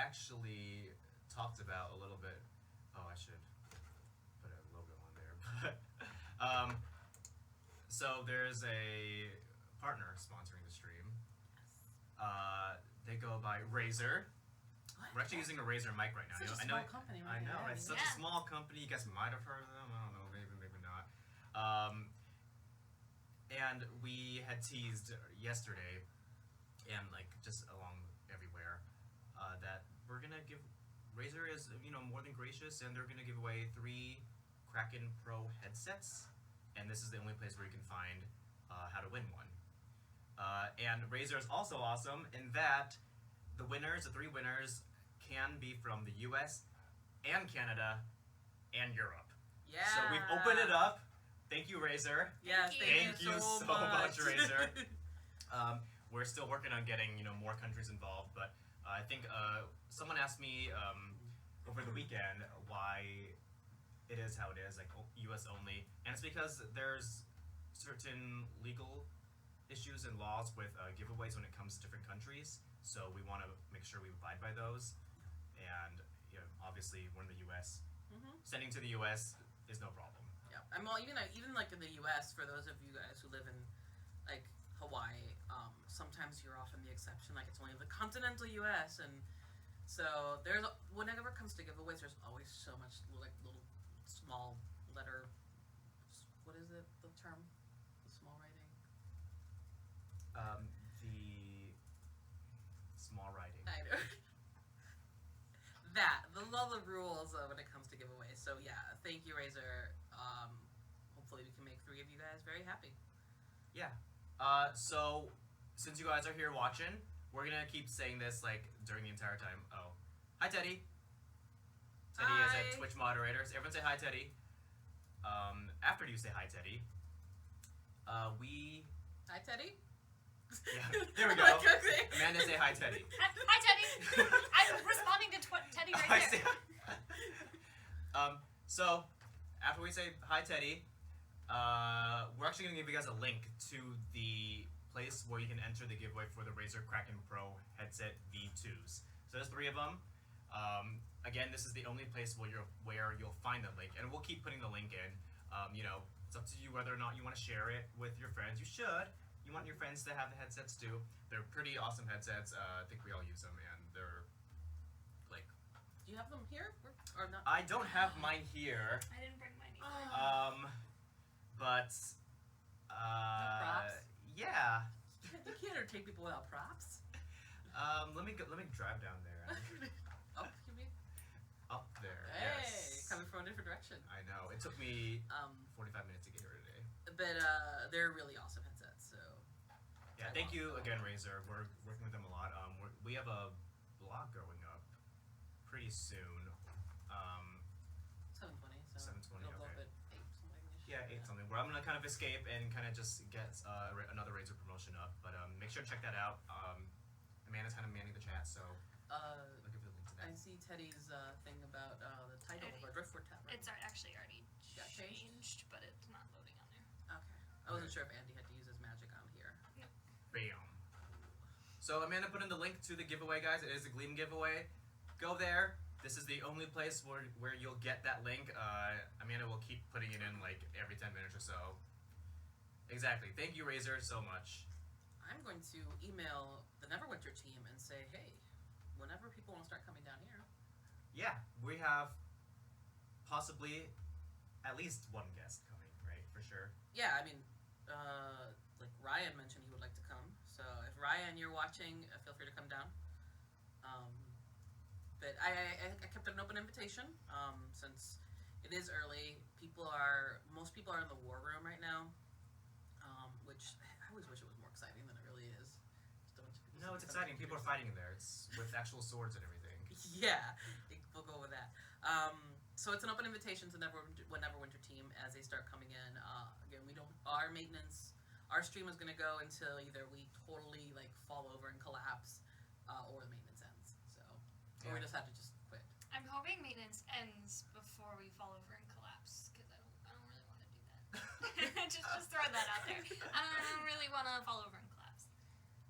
actually talked about a little bit. Oh, I should put a logo on there. But so there's a partner sponsoring the stream. They go by Razer. What? We're actually using a Razer mic right now. Such a small company, right? I know, right? Such a small company. You guys might have heard of them. I don't know, maybe not. And we had teased yesterday, and like just along everywhere, that we're gonna give. Razer is more than gracious, and they're gonna give away 3 Kraken Pro headsets, and this is the only place where you can find how to win one. And Razer is also awesome in that the 3 winners, can be from the U.S. and Canada and Europe. Yeah. So we've opened it up. Thank you, Razer. Yes, thank you so much, Razer. We're still working on getting more countries involved, but I think someone asked me over the weekend why it is how it is, like U.S. only, and it's because there's certain legal issues and laws with giveaways when it comes to different countries. So we want to make sure we abide by those, and obviously we're in the U.S. Sending to the U.S. is no problem. Yeah, I'm even like in the U.S. for those of you guys who live in like Hawaii, sometimes you're often the exception. Like it's only the continental U.S. and so whenever it comes to giveaways, there's always so much like little small letter. What is it? The term? The small writing. The small writing. I know. The rules when it comes to giveaways. So yeah, thank you, Razer. Hopefully we can make 3 of you guys very happy. Yeah. So since you guys are here watching, we're gonna keep saying this like during the entire time. Oh, hi Teddy. Teddy is a Twitch moderator. So everyone say hi, Teddy. After you say hi, Teddy, Hi, Teddy. Yeah, there we go. Amanda, say hi, Teddy. Hi, Teddy. I'm responding to Teddy right there. So, after we say hi, Teddy, we're actually going to give you guys a link to the place where you can enter the giveaway for the Razer Kraken Pro headset V2s. So there's 3 of them. Again, this is the only place where you'll find the link, and we'll keep putting the link in. It's up to you whether or not you want to share it with your friends. You should. You want your friends to have the headsets too. They're pretty awesome headsets. I think we all use them, and they're like. Do you have them here or not? I don't have mine here. I didn't bring mine either. But props? Yeah. You can't entertain people without props. Let me drive down there. Up, you mean? Up there. Hey, yes. coming from a different direction. I know. It took me 45 minutes to get here today. But they're really awesome headsets. So. Yeah, thank you again, Razer. We're working with them a lot. We have a blog going up pretty soon. 7:20. So 7:20. it'll go Okay. up at 8 something. Yeah, 8 something. Where I'm gonna kind of escape and kind of just get another Razer promotion up. But make sure to check that out. Amanda's kind of manning the chat, so I'll give you the link to that. I see Teddy's thing about the title of our Driftwood tab. Right? It's actually already Got changed, but it's not loading on there. Okay. I wasn't sure if Andy had to use his magic on here. Bam. So Amanda put in the link to the giveaway, guys. It is a Gleam giveaway. Go there. This is the only place where you'll get that link. Amanda will keep putting it in like every 10 minutes or so. Exactly. Thank you, Razer, so much. I'm going to email the Neverwinter team and say, hey, whenever people want to start coming down here. Yeah, we have possibly at least one guest coming, right? For sure. Yeah, I mean, like Ryan mentioned he would like to come. So if Ryan, you're watching, feel free to come down. But I kept an open invitation since it is early. Most people are in the war room right now, which I always wish it was more exciting than it really is. Just a bunch of people. No, it's exciting. People are fighting in there. It's with actual swords and everything. Yeah, we'll go with that. So it's an open invitation to Neverwinter team as they start coming in. Again, our maintenance, our stream is going to go until either we totally like fall over and collapse, or the maintenance ends. So, or we just have to just quit. I'm hoping maintenance ends before we fall over and collapse, because I don't really want to do that. just throw that out there. I don't really want to fall over and collapse.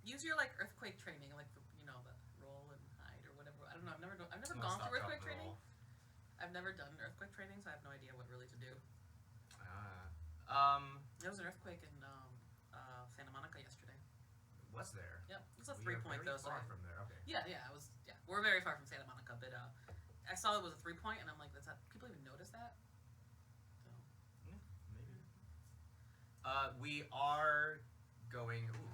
Use your like earthquake training, like the roll and hide or whatever. I don't don't know. I've never Not gone stock through earthquake up at training. all. I've never done earthquake training, so I have no idea what really to do. There was an earthquake in Santa Monica yesterday. Was there? Yep, it's a We are 3-point very though. So far from there. Okay. yeah, it was. Yeah, we're very far from Santa Monica, but I saw it was a 3-point, and I'm like, does that people even notice that? So. Yeah, maybe. We are going. Ooh,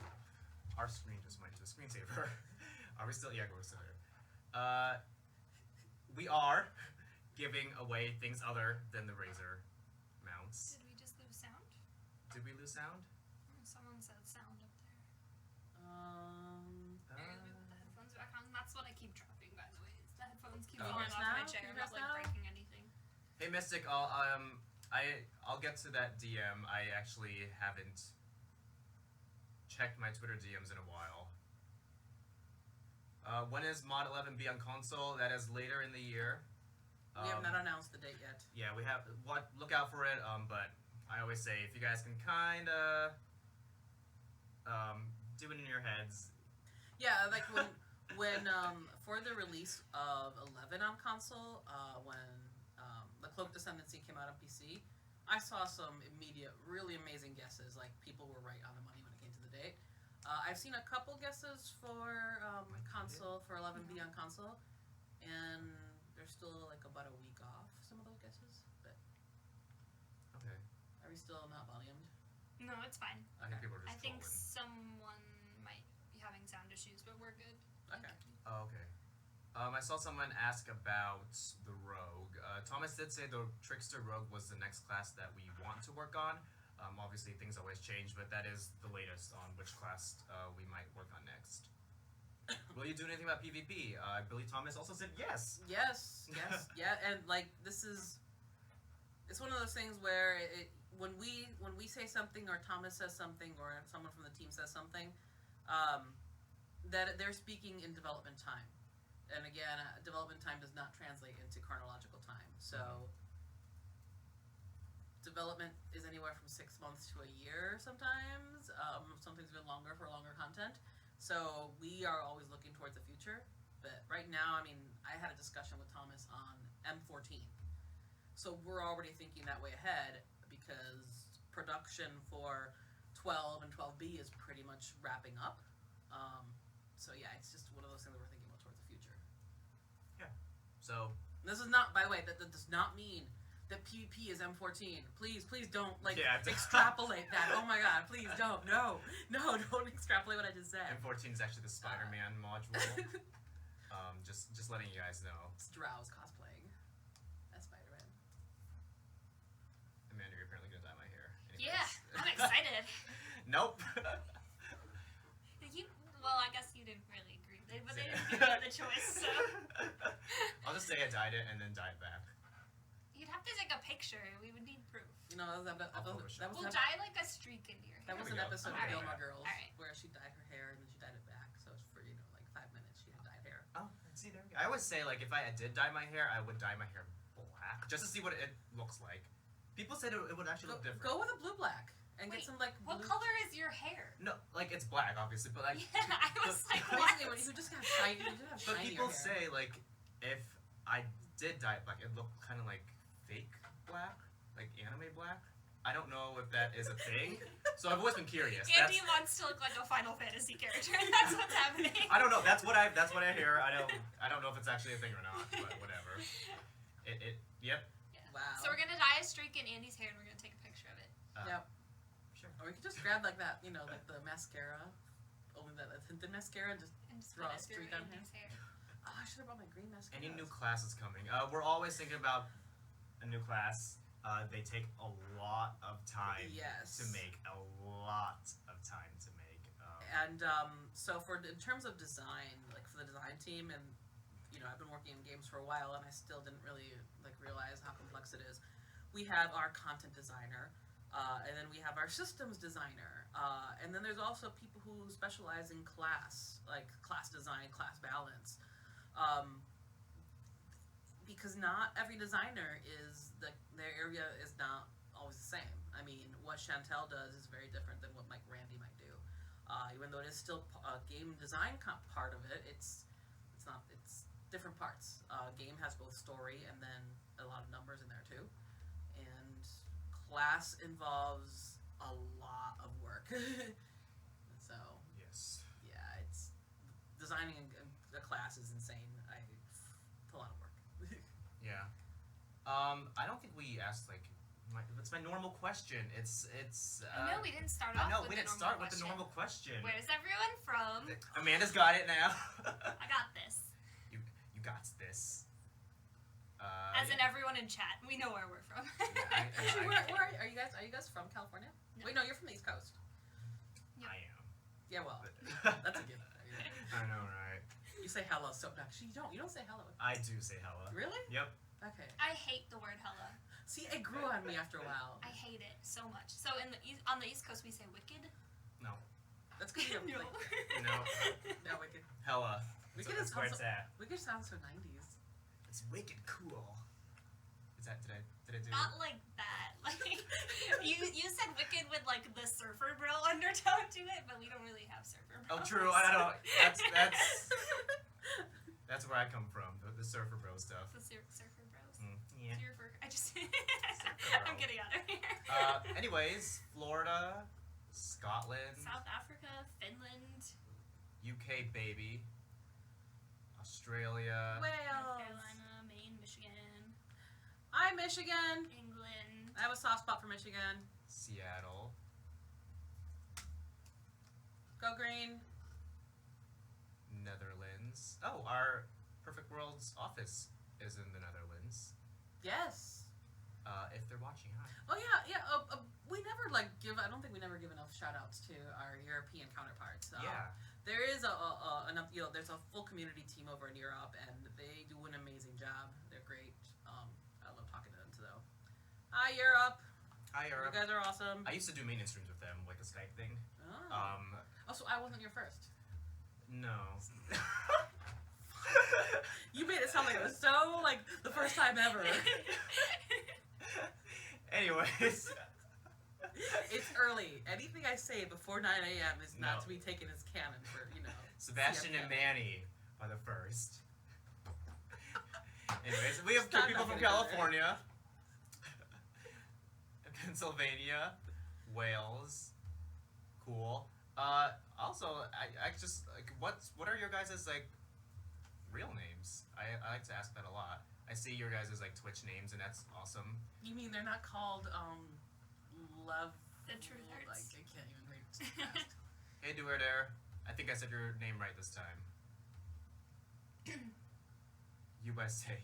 our screen just went to a screensaver. Are we still? Yeah, we're still here. We are giving away things other than the Razer mounts. Did we just lose sound? Did we lose sound? Someone said sound up there. Uh, Let me put the headphones back on. That's what I keep dropping, by the way. Is the headphones keep Oh. falling Can you off press my now? chair. Can you I'm not press like now? breaking anything. Hey Mystic, I'll get to that DM. I actually haven't checked my Twitter DMs in a while. When is Mod 11B on console? That is later in the year. We have not announced the date yet. Yeah, we have. Look out for it. But I always say if you guys can kind of do it in your heads. Yeah, like when for the release of 11 on console, when the Cloak Descendancy came out on PC, I saw some immediate, really amazing guesses. Like people were right on the money when it came to the date. I've seen a couple guesses for console for 11B on console, and they're still like about a week off. Some of those guesses, but Okay. are we still not volumed? No, it's fine. I think people are I just think trolling. someone might be having sound issues, but we're good. Okay. Oh, okay. I saw someone ask about the Rogue. Thomas did say the Trickster Rogue was the next class that we want to work on. Obviously, things always change, but that is the latest on which class we might work on next. Will you do anything about PvP? I believe Thomas also said yes. Yes, yeah, and like it's one of those things where when we say something or Thomas says something or someone from the team says something, that they're speaking in development time, and again, development time does not translate into chronological time. So development is anywhere from 6 months to a year sometimes. Sometimes even longer for longer content. So we are always looking towards the future. But right now, I mean, I had a discussion with Thomas on M14. So we're already thinking that way ahead because production for 12 and 12B is pretty much wrapping up. So yeah, it's just one of those things that we're thinking about towards the future. So This is not, by the way, that does not mean that PvP is M14. Please don't extrapolate that. Oh my god, please don't. No, don't extrapolate what I just said. M14 is actually the Spider-Man module. Just letting you guys know. It's Drow's cosplaying as Spider-Man. Amanda, you're apparently gonna dye my hair. Yeah, I'm excited. Nope. Well, I guess you didn't really agree, but they didn't give you the choice, so. I'll just say I dyed it and then dye it back. You'd have to take a picture. We would need proof. You know, that was We'll dye like a streak into your hair. That was There an we go. episode of Alright. Gilmore Girls Alright. where she dyed her hair and then she dyed it back. So it's for like 5 minutes she had dyed hair. Oh, see there we go. I always say like if I did dye my hair, I would dye my hair black just to see what it looks like. People said it would actually look different. Go with a blue black and Wait, get some like. What blue... color is your hair? No, like it's black obviously, but like. Yeah, I was like, what? Basically, when you just have shiny, you just have But shinier people hair. say like if I did dye it black, it looked kind of like fake black, like anime black. I don't know if that is a thing, so I've always been curious. Andy wants to look like a Final Fantasy character. That's what's happening. I don't know. That's what I hear. I don't know if it's actually a thing or not, but whatever. Yep. Yeah. Wow. So we're gonna dye a streak in Andy's hair, and we're gonna take a picture of it. Yep. Sure. Or we could just grab like that, like the mascara, only that tinted mascara, and just. And just Draw put a it through streak on Andy's hair. Oh, I should have brought my green mascara. Any new classes coming? We're always thinking about a new class. They take a lot of time Yes. to make. A lot of time to make. And so in terms of design, like for the design team, and I've been working in games for a while, and I still didn't really realize how complex it is. We have our content designer, and then we have our systems designer, and then there's also people who specialize in class design, class balance, because not every designer is their area is not always the same. I mean, what Chantel does is very different than what Randy might do. Even though it is still a game design part of it, it's different parts. Game has both story and then a lot of numbers in there too. And class involves a lot of work. So Yes. yeah, it's designing a class is insane. It's a lot of work. Yeah. I don't think we asked it's my normal question. It's. I know we didn't start I off know with we the didn't normal start with question. the normal question. Where's everyone from? Amanda's got it now. I got this. You got this. As in everyone in chat. We know where we're from. Actually, where are you guys? Are you guys from California? No. Wait, no, you're from the East Coast. I am. Yeah, well, that's a given. I know, right? You say hello, so actually you don't. You don't say hello. I do say hella. Really? Yep. Okay. I hate the word hella. See, it grew on me after a while. I hate it so much. So on the East Coast we say wicked. No. That's because you're No. like, No. no, wicked. Hella. Wicked That's is where also, it's at. Wicked sounds so 90s. It's wicked cool. Is that did I do? Not like that. Like you said wicked with like the surfer bro undertone to it, but we don't really have surfer bros. Oh, true. I don't know. That's where I come from. The surfer bro stuff. The surfer bros. Yeah. Surfer. I just. bro. I'm getting out of here. Anyways, Florida, Scotland, South Africa, Finland, UK, baby, Australia. North Wales. Carolina, Maine, Michigan, I'm Michigan. England. I have a soft spot for Michigan. Seattle. Go green. Netherlands. Oh, our Perfect World's office is in the Netherlands. Yes. If they're watching, hi. Oh yeah. We never I don't think we never give enough shout outs to our European counterparts. Yeah. There is there's a full community team over in Europe, and they do an amazing job. They're great. I love talking to them too. Hi Europe. Hi, Europe. You guys are awesome. I used to do maintenance streams with them, like a Skype thing. Oh, so I wasn't your first. No. You made it sound like it was so the first time ever. Anyways. It's early. Anything I say before 9 a.m. is not No. to be taken as canon for Sebastian and CFM. Manny are the first. Anyways, we have Stop two people not from gonna go there. California, Pennsylvania, Wales. Cool. Also, I just what are your guys' real names? I like to ask that a lot. I see your guys' Twitch names, and that's awesome. You mean they're not called love? The True Hearts. I can't even read too fast. Hey, doer there. I think I said your name right this time. USA.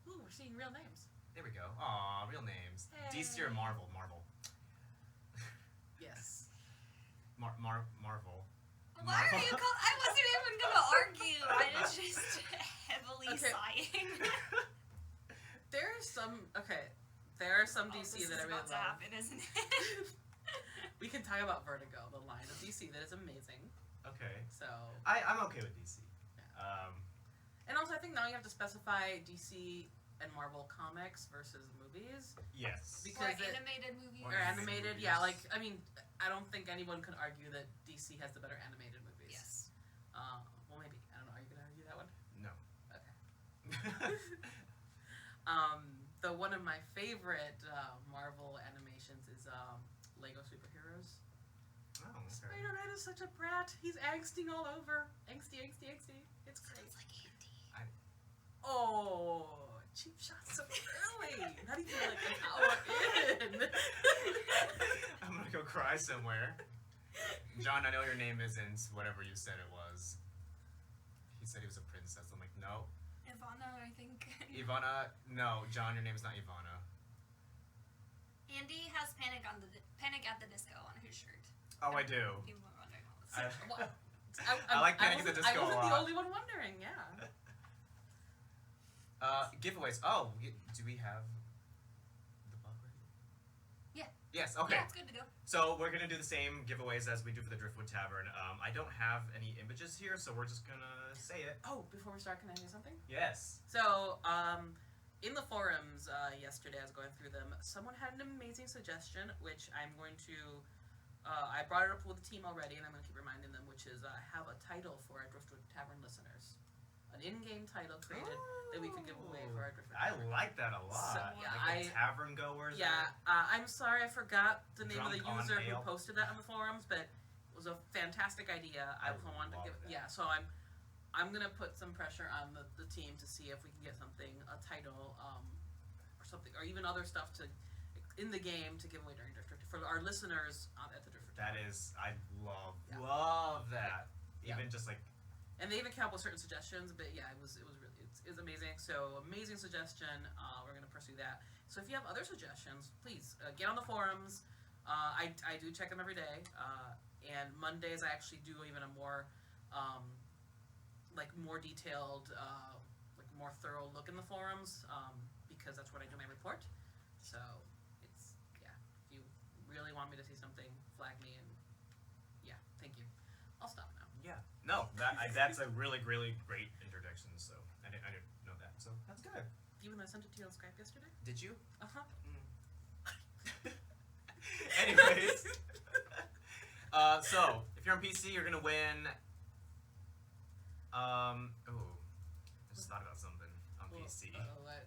Ooh, we're seeing real names. There we go. Aw, real names. Hey. DC or Marvel? Yes. Marvel. Why are you I wasn't even gonna argue. I was just heavily Okay. sighing. There are some DC this that I is really about to love. happen, isn't it? We can talk about Vertigo, the line of DC that is amazing. Okay. So, I'm okay with DC. and also I think now you have to specify DC and Marvel comics versus movies. Yes. Or Because animated movies. or animated, yeah. I don't think anyone can argue that DC has the better animated movies. Yes. Well, maybe. I don't know. Are you gonna argue that one? No. Okay. One of my favorite Marvel animations is Lego Superheroes. Oh, okay. Spider-Man is such a brat. He's angsting all over. Angsty. It's great. Sounds like Andy. Oh, cheap shot so early. Not even an hour in. I'm gonna go cry somewhere. John, I know your name isn't whatever you said it was. He said he was a princess. I'm like, no. Ivana, I think. Ivana, no. John, your name's not Ivana. Andy has Panic at the Disco on his shirt. Oh, I do. People are wondering what this is. What? I like Panic at the Disco I wasn't a the lot. only one wondering, yeah. Giveaways. Oh, do we have the bug ready? Yeah. Yes, okay. Yeah, it's good to go. So we're gonna do the same giveaways as we do for the Driftwood Tavern. I don't have any images here, so we're just gonna say it. Oh, before we start, can I say something? Yes. So, in the forums yesterday, I was going through them. Someone had an amazing suggestion, which I'm going to I brought it up with the team already, and I'm going to keep reminding them, which is have a title for our Driftwood Tavern listeners. An in-game title created that we could give away for our Driftwood I Tavern. like that a lot. So, yeah, like the tavern goers. Yeah, I'm sorry I forgot the name of the Drunk on user who ale. posted that on the forums, but it was a fantastic idea. I wanted to love give that. yeah, so I'm gonna put some pressure on the team to see if we can get something, a title, or something, or even other stuff to in the game to give away during Drift for our listeners at the Drift. That is, I love Yeah. that. Yeah. Even just like. And they even came up with certain suggestions, but yeah, it was really it was amazing. So amazing suggestion. We're gonna pursue that. So if you have other suggestions, please get on the forums. I do check them every day. And Mondays I actually do even a more like more detailed, like more thorough look in the forums because that's what I do my report. So it's if you really want me to see something, flag me and thank you. I'll stop now. Yeah. No, that's a really, really great introduction. So I didn't know that. So that's good. Even though I sent it to you on Skype yesterday. Did you? Uh-huh. Anyways, so if you're on PC, you're gonna win. I just thought about something on PC. What?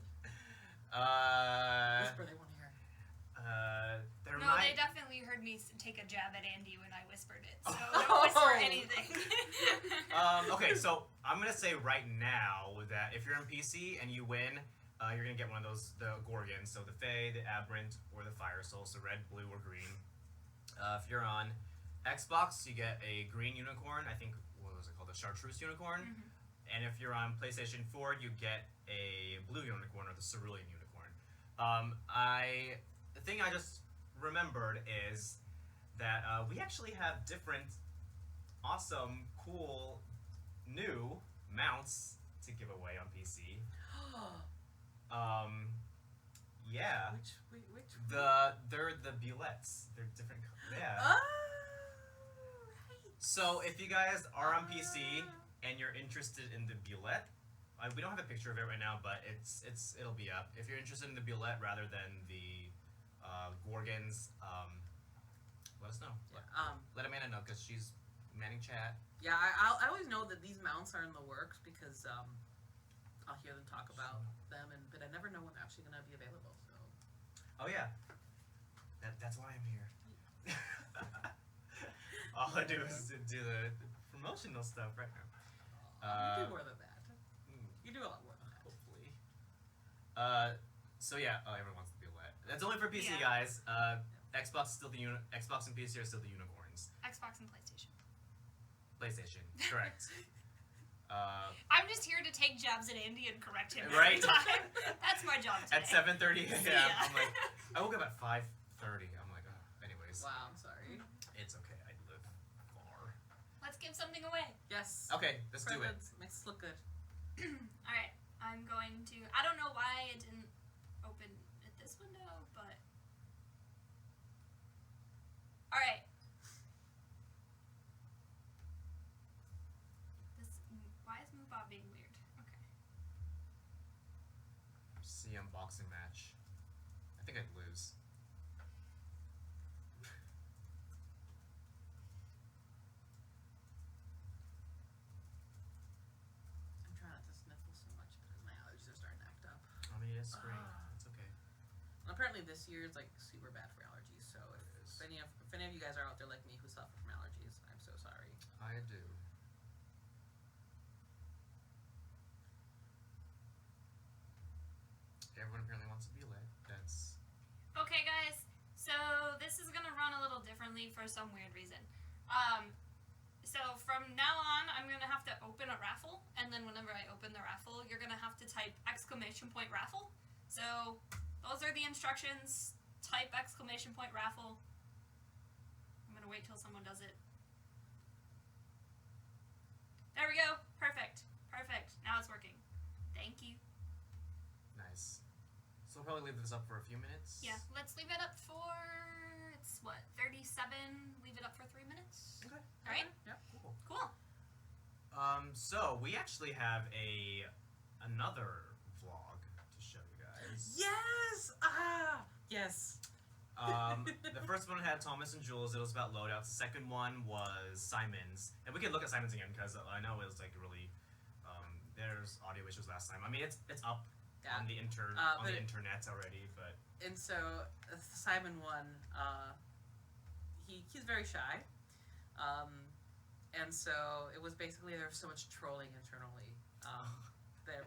Uh, Whisper, they want to hear. there No, might. they definitely heard me take a jab at Andy when I whispered it, so don't whisper anything. Okay, so I'm gonna say right now that if you're on PC and you win, you're gonna get one of those the Gorgons, so the Fae, the Aberrant, or the Fire Soul, so red, blue, or green. If you're on Xbox, you get a green unicorn. I think what was it called, a chartreuse unicorn. And if you're on PlayStation 4, you get a blue unicorn or the cerulean unicorn. The thing I just remembered is that we actually have different, awesome, cool, new mounts to give away on PC. Yeah. Which? They're the bulettes. They're different. Yeah. Oh, right. So if you guys are on PC and you're interested in the bulette, we don't have a picture of it right now, but it'll be up. If you're interested in the bulette rather than the Gorgons, let us know. Let Amanda know because she's manning chat. Yeah, I always know that these mounts are in the works because I'll hear them talk about them, but I never know when they're actually going to be available. So. Oh yeah, that's why I'm here. All I do is do the promotional stuff right now. You do more than that. You do a lot more than that. Hopefully. So yeah. Oh, everyone wants the bulette. That's only for PC, Yeah. guys. Xbox is still Xbox and PC are still the unicorns. Xbox and PlayStation. PlayStation, correct. I'm just here to take jabs at Andy and correct him Right. every time. That's my job today. At 7:30 a.m. Yeah. I'm like, I woke up at 5:30. I'm like, oh, anyways, Wow, I'm sorry. it's okay. I live far. Let's give something away. Yes. Okay, let's do it. Presents. Makes us look good. Alright, I'm going to... I don't know why it didn't open at this window, but... Alright. Why is Moobot being weird? Okay. See unboxing match. I think I'd lose. I'm trying not to sniffle so much because my allergies are starting to act up. I mean, it's spring. It's okay. And apparently this year is like super bad for allergies. So It is. if any of you guys are out there like me who suffer from allergies, I'm so sorry. I do. Everyone apparently wants to be lit. That's Okay, guys. So this is gonna run a little differently for some weird reason. So from now on, I'm gonna have to open a raffle, and then whenever I open the raffle, you're gonna have to type !raffle. So those are the instructions. Type !raffle. I'm gonna wait till someone does it. There we go. Perfect. Perfect. Now it's working. Thank you. nice. So we'll probably leave this up for a few minutes. Yeah, let's leave it up for, it's what, 37? Leave it up for 3 minutes? Okay. Alright? Yeah. Cool. Cool. So we actually have another vlog to show you guys. Yes. Yes. The first one had Thomas and Jules. It was about loadouts. The second one was Simon's, and we can look at Simon's again because I know it was like really. There's audio issues last time. I mean, it's up on the internet already, but. And so Simon won. He's very shy, and so it was basically there was so much trolling internally. That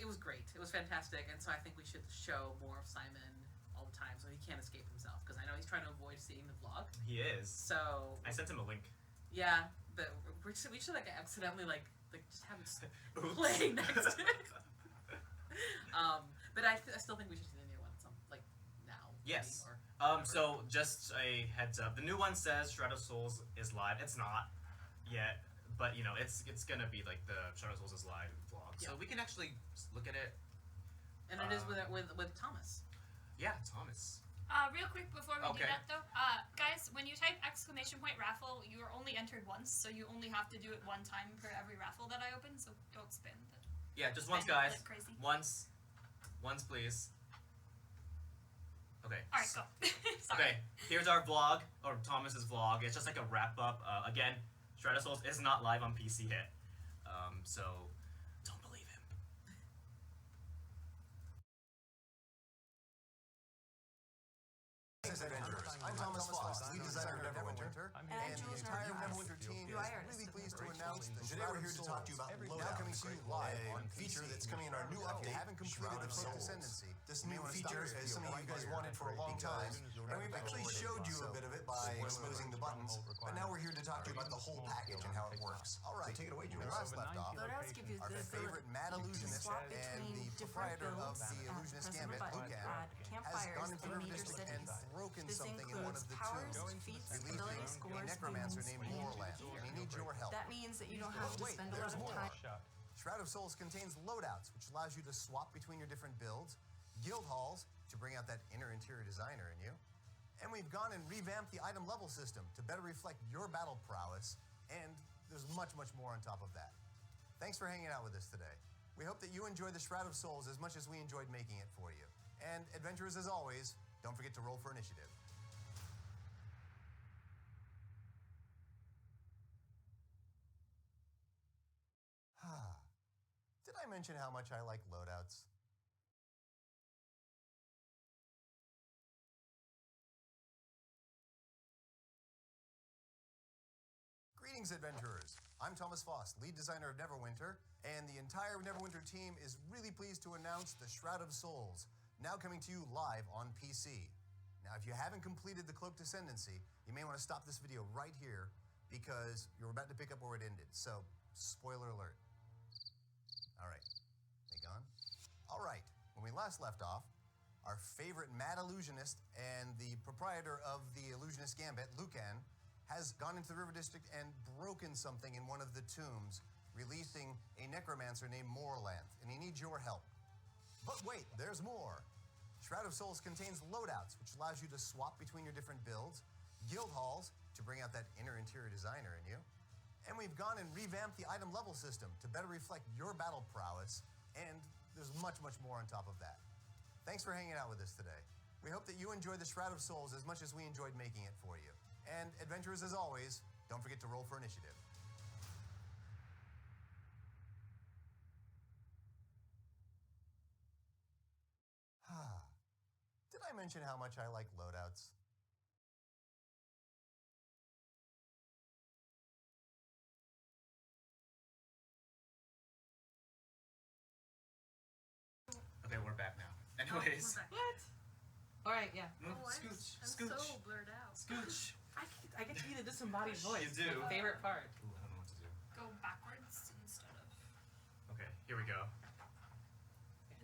it was great. It was fantastic, and so I think we should show more of Simon all the time, so he can't escape himself. Because I know he's trying to avoid seeing the vlog. He is. So I sent him a link. Yeah, but we should like accidentally like just have him play next to it. But I still think we should see the new one now. Yes. Or so just a heads up. The new one says Shroud of Souls is live. It's not yet, but it's gonna be like the Shroud of Souls is live vlog. So we can actually look at it. And it is with Thomas. Yeah, Thomas. Real quick before we do that though, guys, when you type !raffle, you are only entered once, so you only have to do it one time per every raffle that I open. So don't spin. Yeah, just once, guys. Like crazy. Once, please. Okay. All right, go. Okay, here's our vlog, or Thomas's vlog. It's just like a wrap up. Again, Shroud of Souls is not live on PC yet, so don't believe him. Adventurers. I'm Thomas Foss, lead designer of Neverwinter, and the entire Neverwinter team is really pleased to announce that today we're here to talk to you about now coming to you live on a feature that's coming in our new update. Haven't completed the Cloak Ascendancy. This new feature is something you guys wanted for a long time, and we've actually showed you a bit of it by exposing the buttons, but now we're here to talk to you about the whole package and how it works. All right, take it away, Julie. Last left off, Loadouts give you our the favorite mad illusionist swap and between the different proprietor of builds, the Illusionist press the Gambit, button, Lucan, add has campfires gone into the in River major District and cities. broken This something in one of the includes powers, tombs, feats, releasing ability a scores, necromancer boons, named and Moorland, gear. and he needs your help. That means that you don't have to Wait, spend a lot there's of more. time. Shroud of Souls contains loadouts, which allows you to swap between your different builds, guild halls to bring out that interior designer in you, and we've gone and revamped the item level system to better reflect your battle prowess, and there's much more on top of that. Thanks for hanging out with us today. We hope that you enjoy the Shroud of Souls as much as we enjoyed making it for you. And adventurers, as always, don't forget to roll for initiative. Did I mention how much I like loadouts? Greetings, adventurers. I'm Thomas Foss, lead designer of Neverwinter, and the entire Neverwinter team is really pleased to announce the Shroud of Souls, now coming to you live on PC. Now, if you haven't completed the Cloaked Ascendancy, you may want to stop this video right here because you're about to pick up where it ended. So, spoiler alert. All right, they gone? All right, when we last left off, our favorite mad illusionist and the proprietor of the Illusionist Gambit, Lucan, has gone into the River District and broken something in one of the tombs, releasing a necromancer named Moorland, and he needs your help. But wait, there's more. Shroud of Souls contains loadouts, which allows you to swap between your different builds, guild halls to bring out that interior designer in you, and we've gone and revamped the item level system to better reflect your battle prowess, and there's much more on top of that. Thanks for hanging out with us today. We hope that you enjoy the Shroud of Souls as much as we enjoyed making it for you. And adventurers, as always, don't forget to roll for initiative. Did I mention how much I like loadouts? Okay, we're back now. Anyways, What? All right, yeah. move, Oh, scooch, I'm scooch, so blurred out. scooch. I get to be the disembodied voice. You do. My favorite part. Ooh, I don't know what to do. Go backwards instead of. Okay, here we go.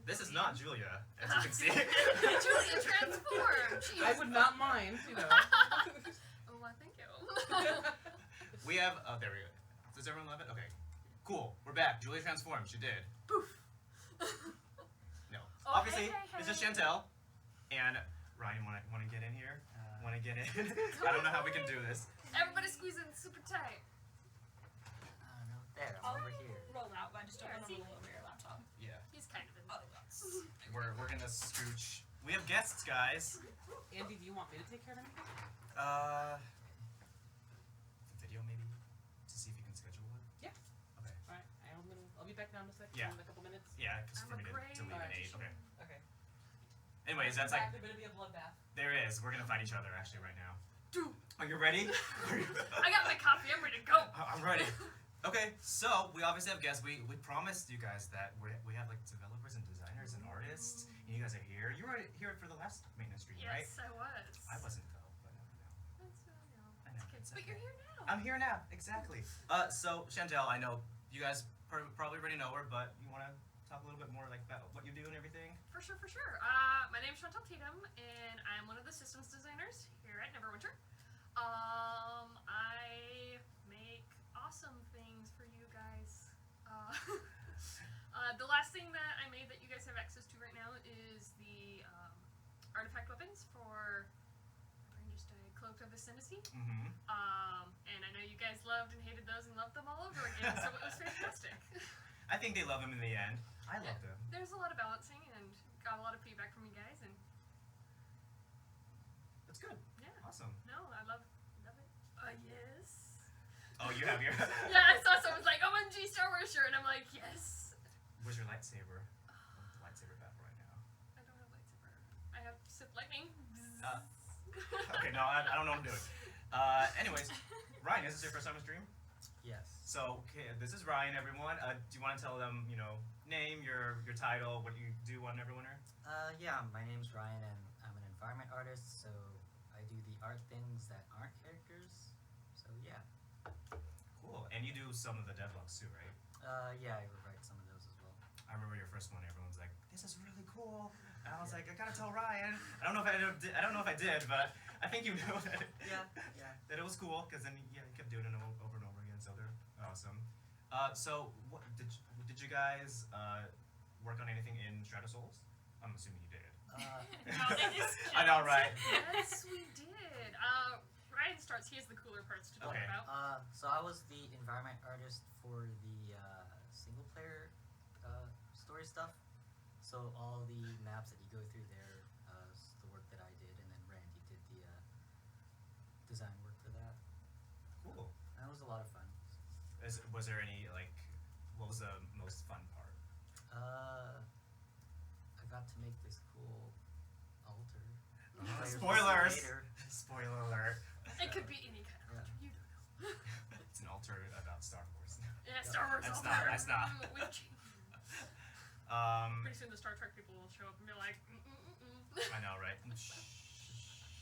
This is not Julia, as you can see. Julia, transform! Jeez. I would not mind, you know. Oh, well, thank you. We have, oh, there we go. Does everyone love it? Okay. Cool, we're back. Julia transformed, she did. Poof. No. Oh, Obviously, hey. this is Chantel. And Ryan, wanna get in here? Wanna get in? I don't know how we can do this. Everybody squeeze in super tight. No, there, I'm over here. Roll out, but I just don't want to roll over your laptop. Yeah. He's kind of in the box. We're gonna scooch. We have guests, guys. Andy, do you want me to take care of anything? Video maybe to see if you can schedule it. Yeah. Okay. All right. I'll be back down in a second. Yeah. In a couple minutes. Yeah, because I'm for me to afraid. leave at Alright. 8. Okay. Okay. Anyways, that's like There's gonna be a bloodbath. there is. We're gonna fight each other actually right now. Dude, Are you ready? I got my coffee. I'm ready to go. I'm ready. Okay, so we obviously have guests. We promised you guys that we have like developers and designers and artists, and you guys are here. You were here for the last maintenance stream, right? Yes, I was. I wasn't though, but I know. I know. It's It's but okay. you're here now. I'm here now, exactly. So Chantel, I know you guys probably already know her, but you want to talk a little bit more like about what you do and everything? For sure, for sure. My name's Chantal Tatum, and I'm one of the systems designers here at Neverwinter. I make awesome things for you guys. The last thing that I made that you guys have access to right now is the artifact weapons for. My brain just died. Cloak of Ascendancy. Mm-hmm. And I know you guys loved and hated those and loved them all over again, so it was fantastic. I think they love him in the end. I love them. There's a lot of balancing and got a lot of feedback from you guys, and That's good. yeah, Awesome. no, I love it. Yes. Oh, you have your. Yeah, I saw someone's like, OMG Star Wars shirt, and I'm like, yes. Where's your lightsaber? The lightsaber battle right now. I don't have lightsaber. I have Sith lightning. Okay, no, I don't know what I'm doing. Anyways, Ryan, is this your first time on stream? Yes. So, okay, this is Ryan, everyone. Do you want to tell them, name, your title, what you do on Neverwinter? Yeah, my name's Ryan and I'm an environment artist, so I do the art things that aren't characters. So yeah. Cool. And you do some of the devlogs too, right? Yeah, I write some of those as well. I remember your first one. Everyone's like, "This is really cool," and I was like, "I gotta tell Ryan." I don't know if I did, but I think you knew that. Yeah. That it was cool because then you kept doing it over and over again. So they're awesome. So what did you guys work on anything in Shadow Souls? I'm assuming you did. No, they just I know, right? Yes, we did. Ryan starts. He has the cooler parts to talk Okay. about. So I was the environment artist for the single player story stuff. So all the maps that you go through there, the work that I did, and then Randy did the design work for that. Cool. That was a lot of fun. Was there any what was the most fun part? I got to make this cool altar. Players will see Spoilers! later. Spoiler alert. It could be any kind of Yeah. altar. You don't know. It's an altar about Star Wars. Yeah, Star Wars. That's altar. not- that's not. We've changed. Pretty soon the Star Trek people will show up and be like, I know, right? Shh,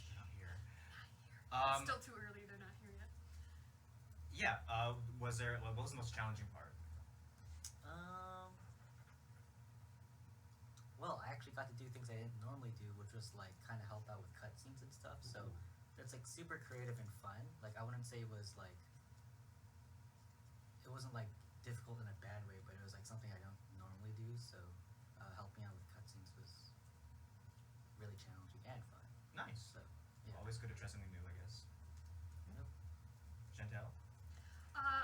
they're not here. It's still too early. They're not here yet. Yeah. What was the most challenging part? Well, I actually got to do things I didn't normally do, which was like kind of help out with cutscenes and stuff. So it's like super creative and fun. Like I wouldn't say it was like it wasn't like difficult in a bad way, but it was like something I don't normally do. So helping out with cutscenes was really challenging and fun. Nice. So yeah. Always good to try something new, I guess. Yep. Chantel?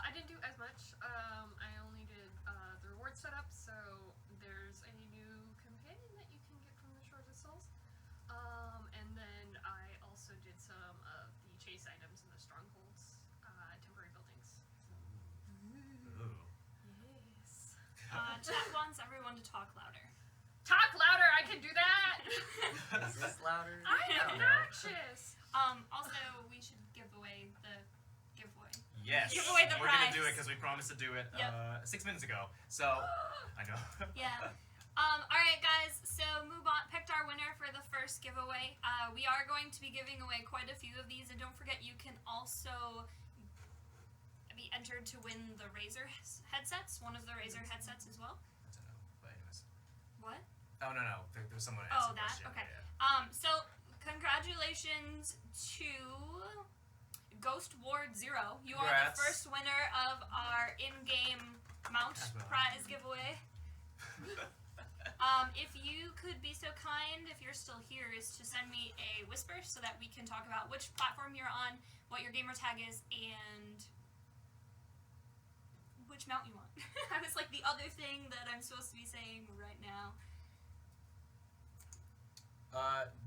I didn't do as much. I only did the reward setup, so there's a new companion that you can get from the Shores of Souls. And then I also did some of the chase items in the Strongholds temporary buildings. Ooh. Yes. Chat wants everyone to talk louder. Talk louder, I can do that! Is this louder? I am don't know. obnoxious! Also, we should give away the giveaway. Yes. Give away the We're gonna prize. do it because we promised to do it Yep. 6 minutes ago. So I know. Yeah. Alright guys, so Moobot picked our winner for the first giveaway. We are going to be giving away quite a few of these, and don't forget you can also be entered to win the Razer headsets, one of the Razer headsets as well. That's a no. But anyways. What? Oh no. There was someone Oh, asked a that? question. Okay. Yeah. So congratulations to Ghost Ward 0. You are the Congrats. first winner of our in-game mount prize giveaway. If you could be so kind, if you're still here, is to send me a whisper so that we can talk about which platform you're on, what your gamer tag is, and which mount you want. That was like the other thing that I'm supposed to be saying right now.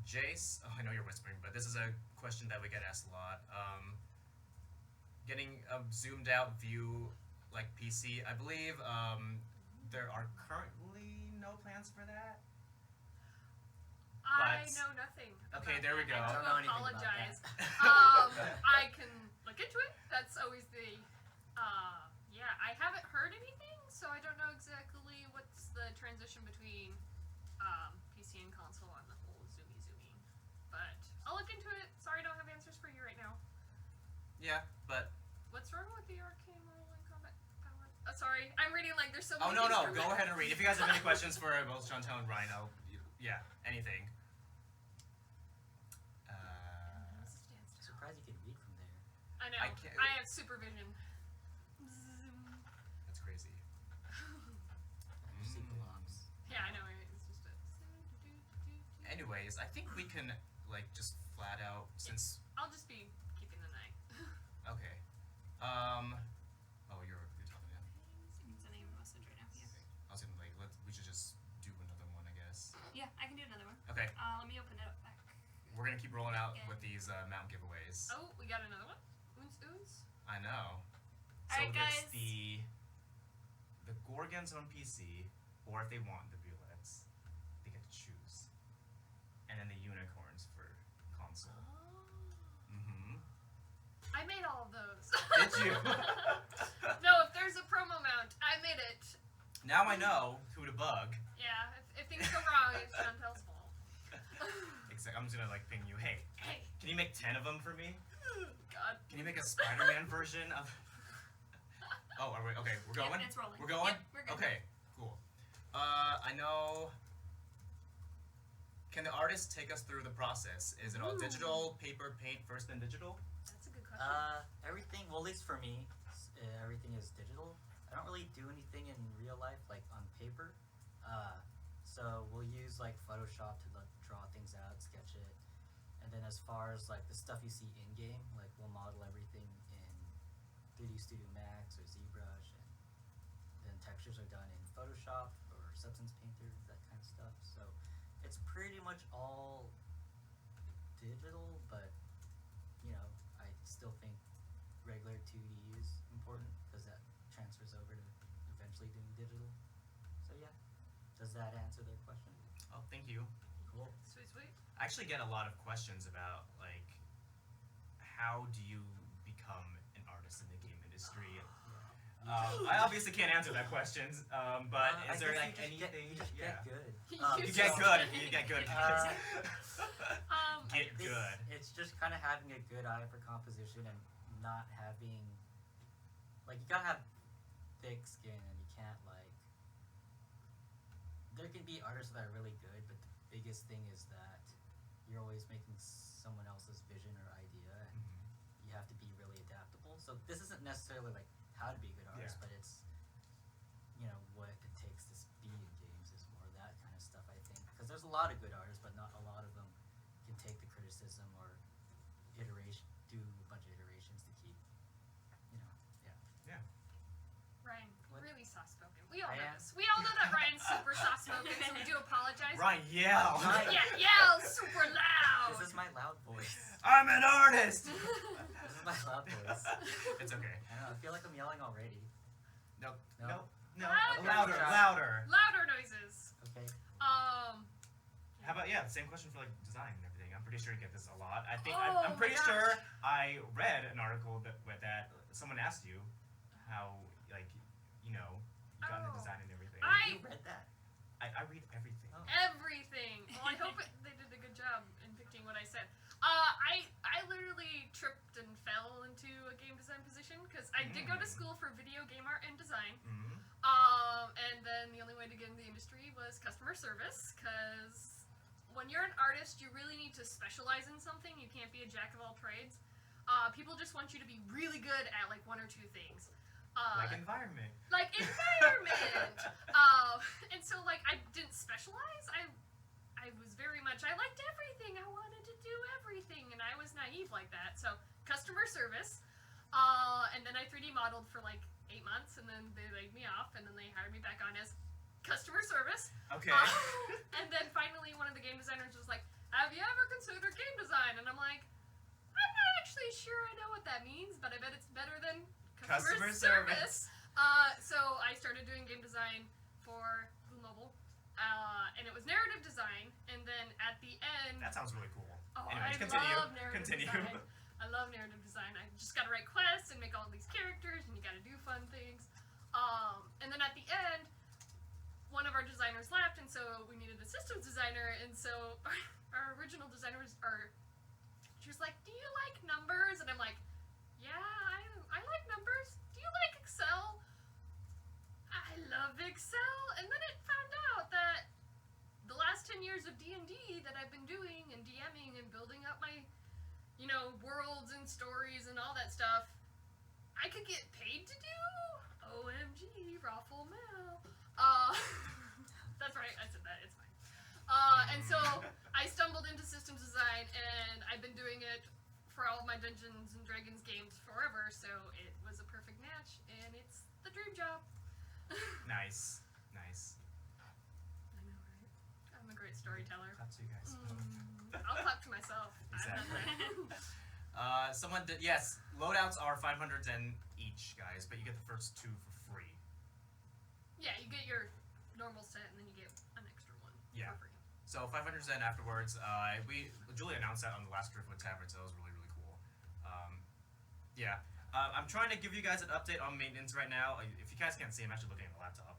Jace, oh, I know you're whispering, but this is a question that we get asked a lot. Getting a zoomed out view like PC, I believe there are currently no plans for that. I But- know nothing. Okay, about there we that. go. I I don't do know anything about apologize. that. I can look into it. That's always the. Yeah, I haven't heard anything, so I don't know exactly what's the transition between PC and console on the whole zoomy. But I'll look into it. Sorry, I don't have answers for you right now. Yeah, but What's wrong with the arcane rule and combat power? Sorry, I'm reading like there's so oh many. no, things go for me. ahead and read. If you guys have any questions for both Chantel and Ryan, yeah, anything. Surprised you could read from there. I know. I can't- I have supervision. That's crazy. Undersea belongs. Yeah, I know. It's just a. Anyways, I think we can like just flat out since I'll just be keeping an eye. okay. Oh, you're talking now. I'm sending him a message right now. Yeah. I was gonna like we should just do another one, I guess. Yeah, I can do another one. Okay, Let me open it up back. we're gonna keep rolling out with these mount giveaways. Oh, we got another one. Oons. I know. So Alright, it's guys. the Gorgons on PC, or if they want the Bullets, they get to choose, and then the unicorns for console. Mm-hmm. I made all of those. Did you? No, if there's a promo mount, I made it. Now I know who to bug. Yeah, if things go wrong, it's Chantel's fault. I'm just gonna like ping you. Hey, can you make 10 of them for me? God. Can you make a Spider-Man version of? Oh, are we okay? We're going. Yep, it's rolling. We're going. Yep, we're good. Okay, cool. I know. Can the artist take us through the process? Is it all digital, paper, paint, first then digital? That's a good question. Everything, well, at least for me, everything is digital. I don't really do anything in real life, like on paper. So we'll use like Photoshop to like, draw things out, sketch it. And then as far as like the stuff you see in game, like we'll model everything in 3D Studio Max or ZBrush, and then textures are done in Photoshop or Substance Painter, that kind of stuff. So it's pretty much all digital, but you know, I still think regular 2D is important because that transfers over to eventually doing digital. So yeah, does that answer their question? Oh, thank you. Cool. Sweet. I actually get a lot of questions about like, how do you become an artist in the game industry? I obviously can't answer that question, but I is there guess like anything? you just get good. You get good. You get good. guys. I Get think good. It's just kind of having a good eye for composition and not having, like, you gotta have thick skin and you can't like. There can be artists that are really good, but the biggest thing is that you're always making someone else's vision or idea, and you have to be really adaptable. So this isn't necessarily like how to be a good artist, Yeah. but it's, you know, what it takes to be in games is more that kind of stuff, I think. Because there's a lot of good artists, but not a lot of them can take the criticism or do a bunch of iterations to keep, you know, yeah. Ryan, What? really soft-spoken. We all I know am. this. We all know that Ryan's super soft-spoken, so we do apologize. Ryan, yell. Ryan. Yeah, yell super loud. This is my loud voice. I'm an artist. This is my loud voice. It's okay. I don't know, I feel like I'm yelling already. No. No. Louder, louder. Louder noises. Okay. Um. How about the same question for like design and everything. I'm pretty sure you get this a lot. I think Oh I'm pretty my gosh. sure I read an article that someone asked you how like you got into Oh. design and everything. You read that? I read everything. Oh. Everything. Well, I hope they did a good job in picking what I said. I literally tripped and fell into a game design position because I did go to school for video game art and design. Mm-hmm. And then the only way to get in the industry was customer service because when you're an artist, you really need to specialize in something. You can't be a jack of all trades. People just want you to be really good at like one or two things. Like environment. Like environment. And so like I didn't specialize. I was very much I liked everything. I wanted to do everything, and I was naive like that. So customer service, and then I 3D modeled for like 8 months, and then they laid me off, and then they hired me back on as customer service. Okay. And then finally, one of the game designers was like, have you ever considered game design? And I'm like, I'm not actually sure I know what that means, but I bet it's better than customer service. So I started doing game design for Blue Mobile, and it was narrative design. And then at the end, That sounds really cool. oh, Anyways, I continue. love narrative design. I love narrative design. I just gotta write quests and make all these characters, and you gotta do fun things. And then at the end, one of our designers left, and so we needed a systems designer. And so our original designer she was like, "Do you like numbers?" And I'm like, "Yeah, I like numbers. Do you like Excel?" I love Excel. And then it found out that the last 10 years of D&D that I've been doing and DMing and building up my, worlds and stories and all that stuff, I could get paid to do. OMG, raffle mail. That's right, I said that, it's fine. And so I stumbled into systems design, and I've been doing it for all of my Dungeons and Dragons games forever, so it was a perfect match, and it's the dream job. Nice. I know, right? I'm a great storyteller. Clap to you guys. I'll clap to myself. Exactly. I'm not Someone did, yes, loadouts are 510 each, guys, but you get the first 2 for free. Yeah, you get your normal set, and then you get an extra one. Yeah. For free. So 500 Zen afterwards. Julie announced that on the last Driftwood Tavern, so that was really, really cool. I'm trying to give you guys an update on maintenance right now. If you guys can't see, I'm actually looking at the laptop.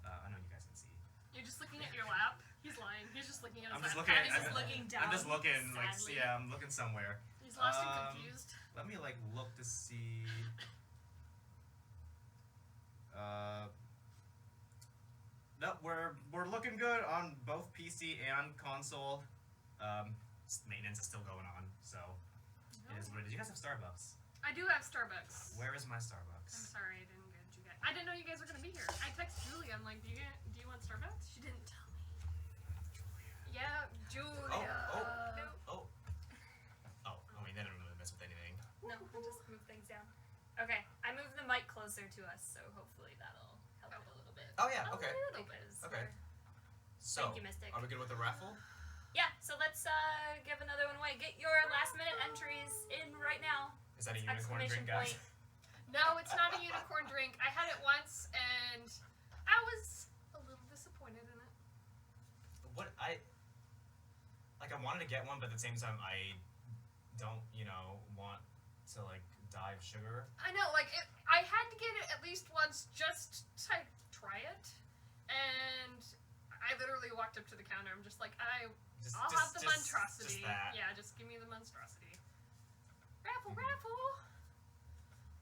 I know you guys can see. You're just looking at your lap. He's lying. He's just looking at his I'm just lap. looking. He's just looking down. I'm just looking. sadly. I'm looking somewhere. He's lost and confused. Let me look to see. No, we're looking good on both PC and console. Maintenance is still going on, so it is what it is. You guys have Starbucks. I do have Starbucks. Where is my I'm Starbucks? sorry, I didn't get you guys. I didn't know you guys were gonna be here. I texted Julie. I'm like, do you want Starbucks? She didn't tell me. Yeah, Julia. I mean, they don't really mess with anything. No, I just move things down. Okay, I moved the mic closer to us, so hopefully that'll help a little bit. Oh yeah, okay. A little bit. Okay. So, Thank you, Mystic. are we good with the raffle? Yeah, so let's give another one away. Get your last minute entries in right now. Is that a unicorn drink, guys? No, it's not a unicorn drink. I had it once, and I was a little disappointed in it. What I wanted to get one, but at the same time, I don't, want to die of sugar. I know, I had to get it at least once just to try it, and I literally walked up to the counter. I'm just like, I'll have the monstrosity. Just that. Yeah, just give me the monstrosity. Raffle.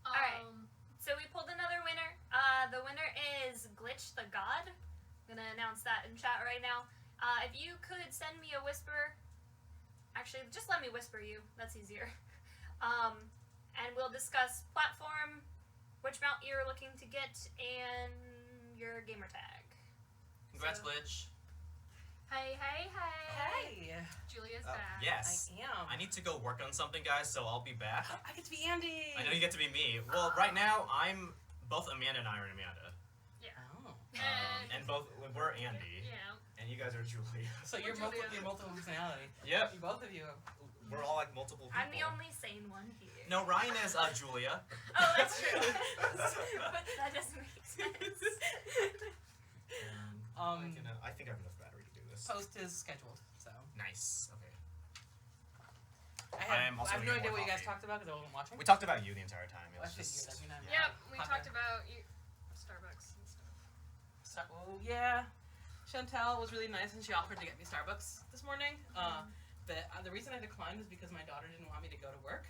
Alright. So we pulled another winner. The winner is Glitch the God. I'm gonna announce that in chat right now. If you could send me a whisper, actually, just let me whisper you. That's easier. And we'll discuss platform, which mount you're looking to get, and your gamer tag. Congrats, So- Glitch. Hey. Hey, Julia's back. Yes. I am. I need to go work on something, guys, so I'll be back. I get to be Andy. I know you get to be me. Well, right now, I'm both Amanda and I are Amanda. Oh. And both, we're Andy. Yeah. And you guys are Julie. So you're Julia. multiple personality. Yep. You both of you. We're all multiple people. I'm the only sane one here. No, Ryan is Julia. Oh, that's true. But that doesn't make sense. I think I have enough battery to do this. Post is scheduled, so. Nice. Okay. I am also have no gonna get idea what more you guys coffee. talked about because I wasn't watching. We talked about you the entire time. It I was figured just. that'd be nice. Yep, we Hot talked dog. about Starbucks and stuff. So, yeah, Chantel was really nice and she offered to get me Starbucks this morning. But the reason I declined is because my daughter didn't want me to go to work.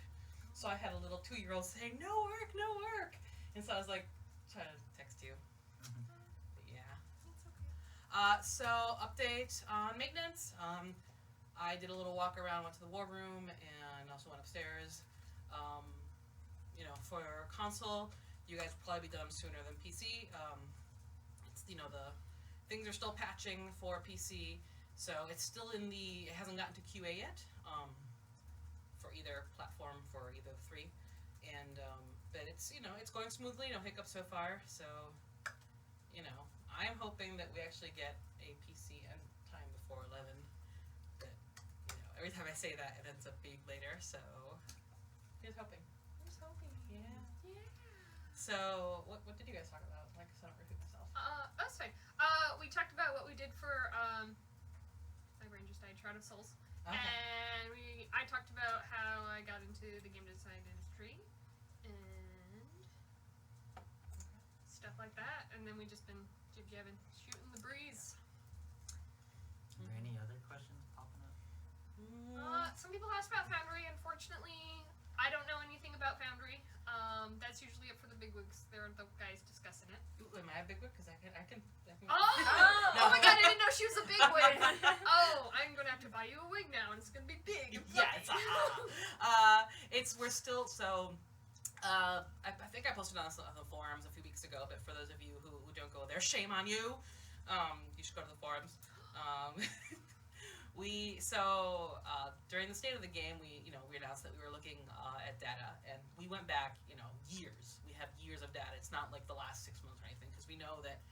So I had a little 2-year-old saying, no work. And so I was like, trying to text you. But yeah. It's okay. So update on maintenance. I did a little walk around, went to the war room, and also went upstairs. For console, you guys will probably be done sooner than PC. It's the things are still patching for PC, so it's still it hasn't gotten to QA yet. For either platform, for either of the 3, and but it's it's going smoothly. No hiccups so far. So I'm hoping that we actually get a PC end time before 11. But every time I say that, it ends up being later. So here's hoping. Here's hoping. Yeah. Yeah. So what did you guys talk about? Like, so I don't repeat myself. That's fine. We talked about what we did for my brain just died. Shroud of Souls. Okay. And I talked about how I got into the game design industry and stuff like that, and then we just been jib-jabbing, shooting the breeze. Are there any other questions popping up? Some people asked about Foundry. Unfortunately, I don't know anything about Foundry. That's usually up for the bigwigs. They're the guys discussing it. Ooh, am I a big wig? Because I can. Oh! Oh my god, I didn't know she was a bigwig. Oh, I'm gonna have to buy you a wig now, and it's gonna be big. And Yes. We're still so. I think I posted on the forums a few weeks ago, but for those of you who don't go there, shame on you. You should go to the forums. During the state of the game, we announced that we were looking at data, and we went back, years. We have years of data. It's not like the last 6 months or anything, because we know that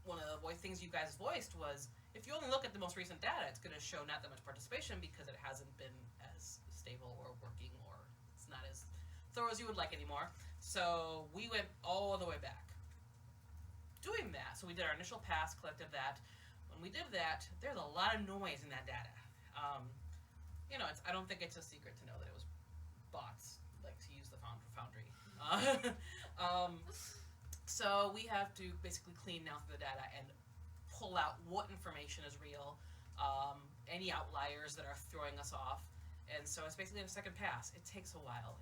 one of the things you guys voiced was, if you only look at the most recent data, it's going to show not that much participation because it hasn't been as stable or working, or it's not as thorough as you would like anymore. So we went all the way back doing that. So we did our initial pass, collected that. When we did that, there's a lot of noise in that data. I don't think it's a secret to know that it was bots, like to use the Foundry. So we have to basically clean now through the data and pull out what information is real, any outliers that are throwing us off, and so it's basically a second pass. It takes a while.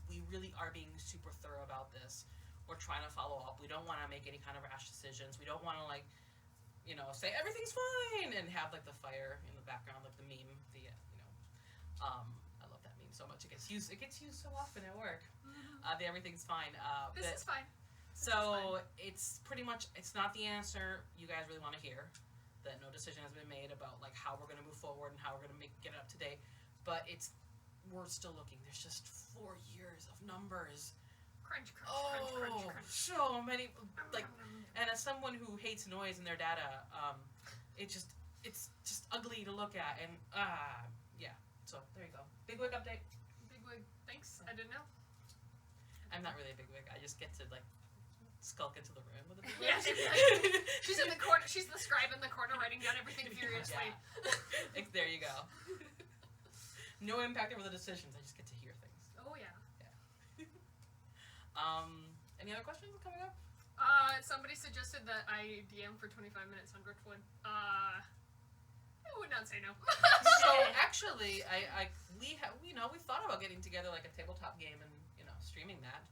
We really are being super thorough about this. We're trying to follow up. We don't want to make any kind of rash decisions. We don't want to say everything's fine and have like the fire in the background, like the meme. I love that meme so much. It gets used so often at work. The everything's fine. This is fine. So it's pretty much, it's not the answer you guys really want to hear, that no decision has been made about like how we're going to move forward and how we're going to get it up to date. But we're still looking. There's just 4 years of numbers. Crunch, crunch, crunch, crunch. So many. And as someone who hates noise in their data, it's just ugly to look at. And yeah. So there you go. Big wig update. Big wig. Thanks. I didn't know. I'm not really a big wig. I just get to like skulk into the room with a big wig. Yeah, exactly. She's in the corner. She's the scribe in the corner writing down everything furiously. Yeah. There you go. No impact over the decisions. I just get to hear things. Oh yeah. Any other questions coming up? Somebody suggested that I DM for 25 minutes on Driftwood. I would not say no. So actually, we thought about getting together like a tabletop game and streaming that.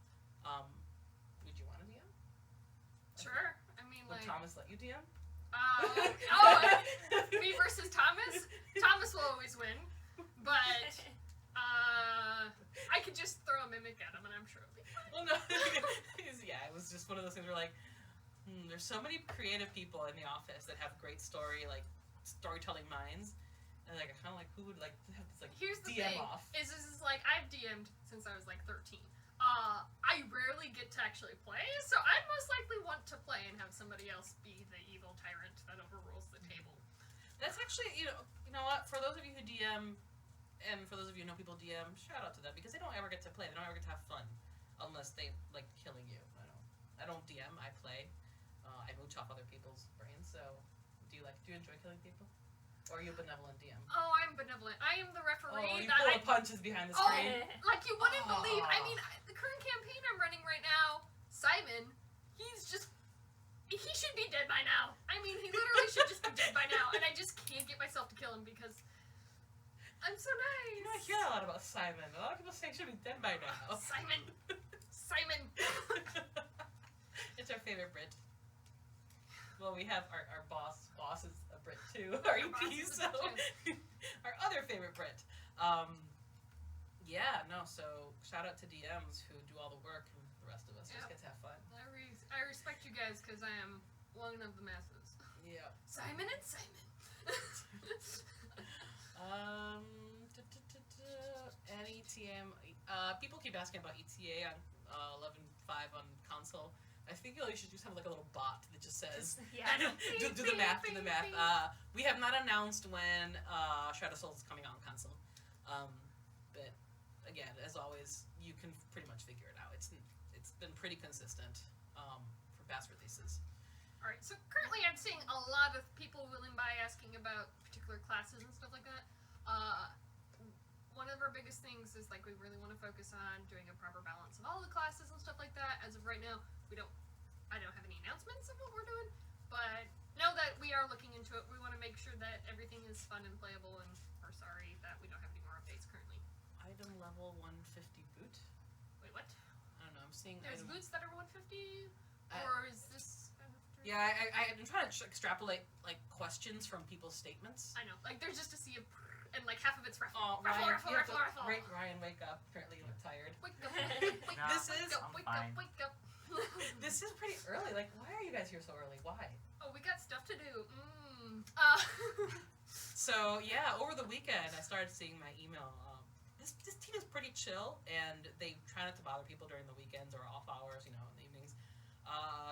Would you want to DM? Sure. I mean, Would like. Thomas let you DM? Me versus Thomas. Thomas will always win, but I could just throw a mimic at him, and I'm sure it'll be fine. Well, no. Yeah, it was just one of those things where like, there's so many creative people in the office that have great storytelling minds, and like I kind of like who would like have this like Here's the DM thing, off. is like I've DM'd since I was like 13. I rarely get to actually play, so I'd most likely want to play and have somebody else be the evil tyrant that overrules the table. That's actually, you know what? For those of you who DM, and for those of you who know people DM, shout out to them because they don't ever get to play. They don't ever get to have fun unless they like killing you. I don't DM. I play. I mooch off other people's brains. So, do you enjoy killing people? Or are you a benevolent DM? Oh, I'm benevolent. I am the referee. Oh, you pull punches behind the screen. Like you wouldn't believe. I mean, the current campaign I'm running right now, Simon, he should be dead by now. I mean, he literally should just be dead by now, and I just can't get myself to kill him because I'm so nice. I hear a lot about Simon. A lot of people say he should be dead by now. Simon. It's our favorite Brit. Well, we have our boss. Boss is a Brit too. Our EP, so our other favorite Brit. Yeah, no. So shout out to DMs who do all the work, and the rest of us just get to have fun. I respect you guys because I am one of the masses. Yeah. Simon and Simon. And ETM. People keep asking about ETA on 11.5 on console. I think you should just have like a little bot that just says Yeah. do the math. We have not announced when Shadow Souls is coming out on console, but again, as always, you can pretty much figure it out. It's been pretty consistent for past releases. Alright, so currently I'm seeing a lot of people willing by asking about particular classes and stuff like that. One of our biggest things is like we really want to focus on doing a proper balance of all the classes and stuff like that. As of right now, I don't have any announcements of what we're doing, but know that we are looking into it. We want to make sure that everything is fun and playable, and we're sorry that we don't have any more updates currently. Item level 150 boot. Wait, what? I don't know. I'm seeing. There's item... boots that are 150, or is this? Yeah, I'm trying to extrapolate like questions from people's statements. I know, like there's just a sea of, and like half of it's raffle. Oh, Raffle, Ryan, raffle, raffle, raffle. Ryan, wake up. Apparently you look tired. Wake up, wake No, up, This wake is- up, I'm wake fine. up, wake up. This is pretty early. Like, why are you guys here so early? Why? Oh, we got stuff to do. So yeah, over the weekend I started seeing my email. This team is pretty chill, and they try not to bother people during the weekends or off hours, you know, in the evenings.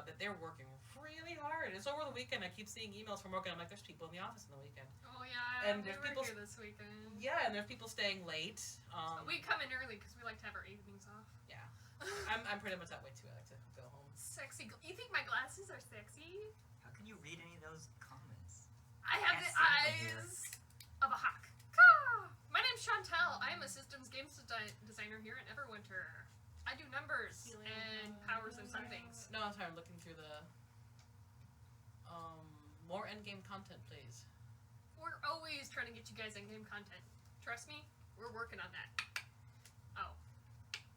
But they're working really hard. It's over the weekend. I keep seeing emails from work, and I'm like, there's people in the office in the weekend. Oh yeah, And we there's were people- here this weekend. Yeah, and there's people staying late. We come in early because we like to have our evenings off. Yeah, I'm pretty much that way too. I like to go home. Sexy. You think my glasses are sexy? How can you read any of those comments? I have the Can't see from here. eyes of a hawk. Caw! My name's Chantel. I am a systems games designer here at Neverwinter. I do numbers and powers and some things. No, I'm sorry. I'm looking through the more endgame content, please. We're always trying to get you guys in-game content. Trust me, we're working on that. Oh,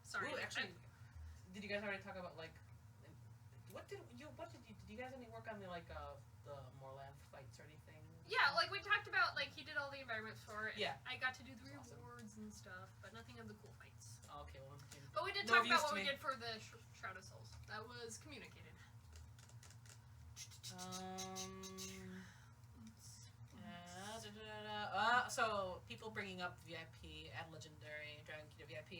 sorry. Ooh, actually, did you guys already talk about like did you guys any work on the the Moorland fights or anything? Yeah, like we talked about, like he did all the environments for it. Yeah. I got to do the That's awesome. rewards and stuff, but nothing of the cool fights. Oh, okay, well, But we did No talk views about to what we me. did for the Shroud of Souls. That was communicated. So people bringing up VIP, add legendary, Dragon Key to VIP.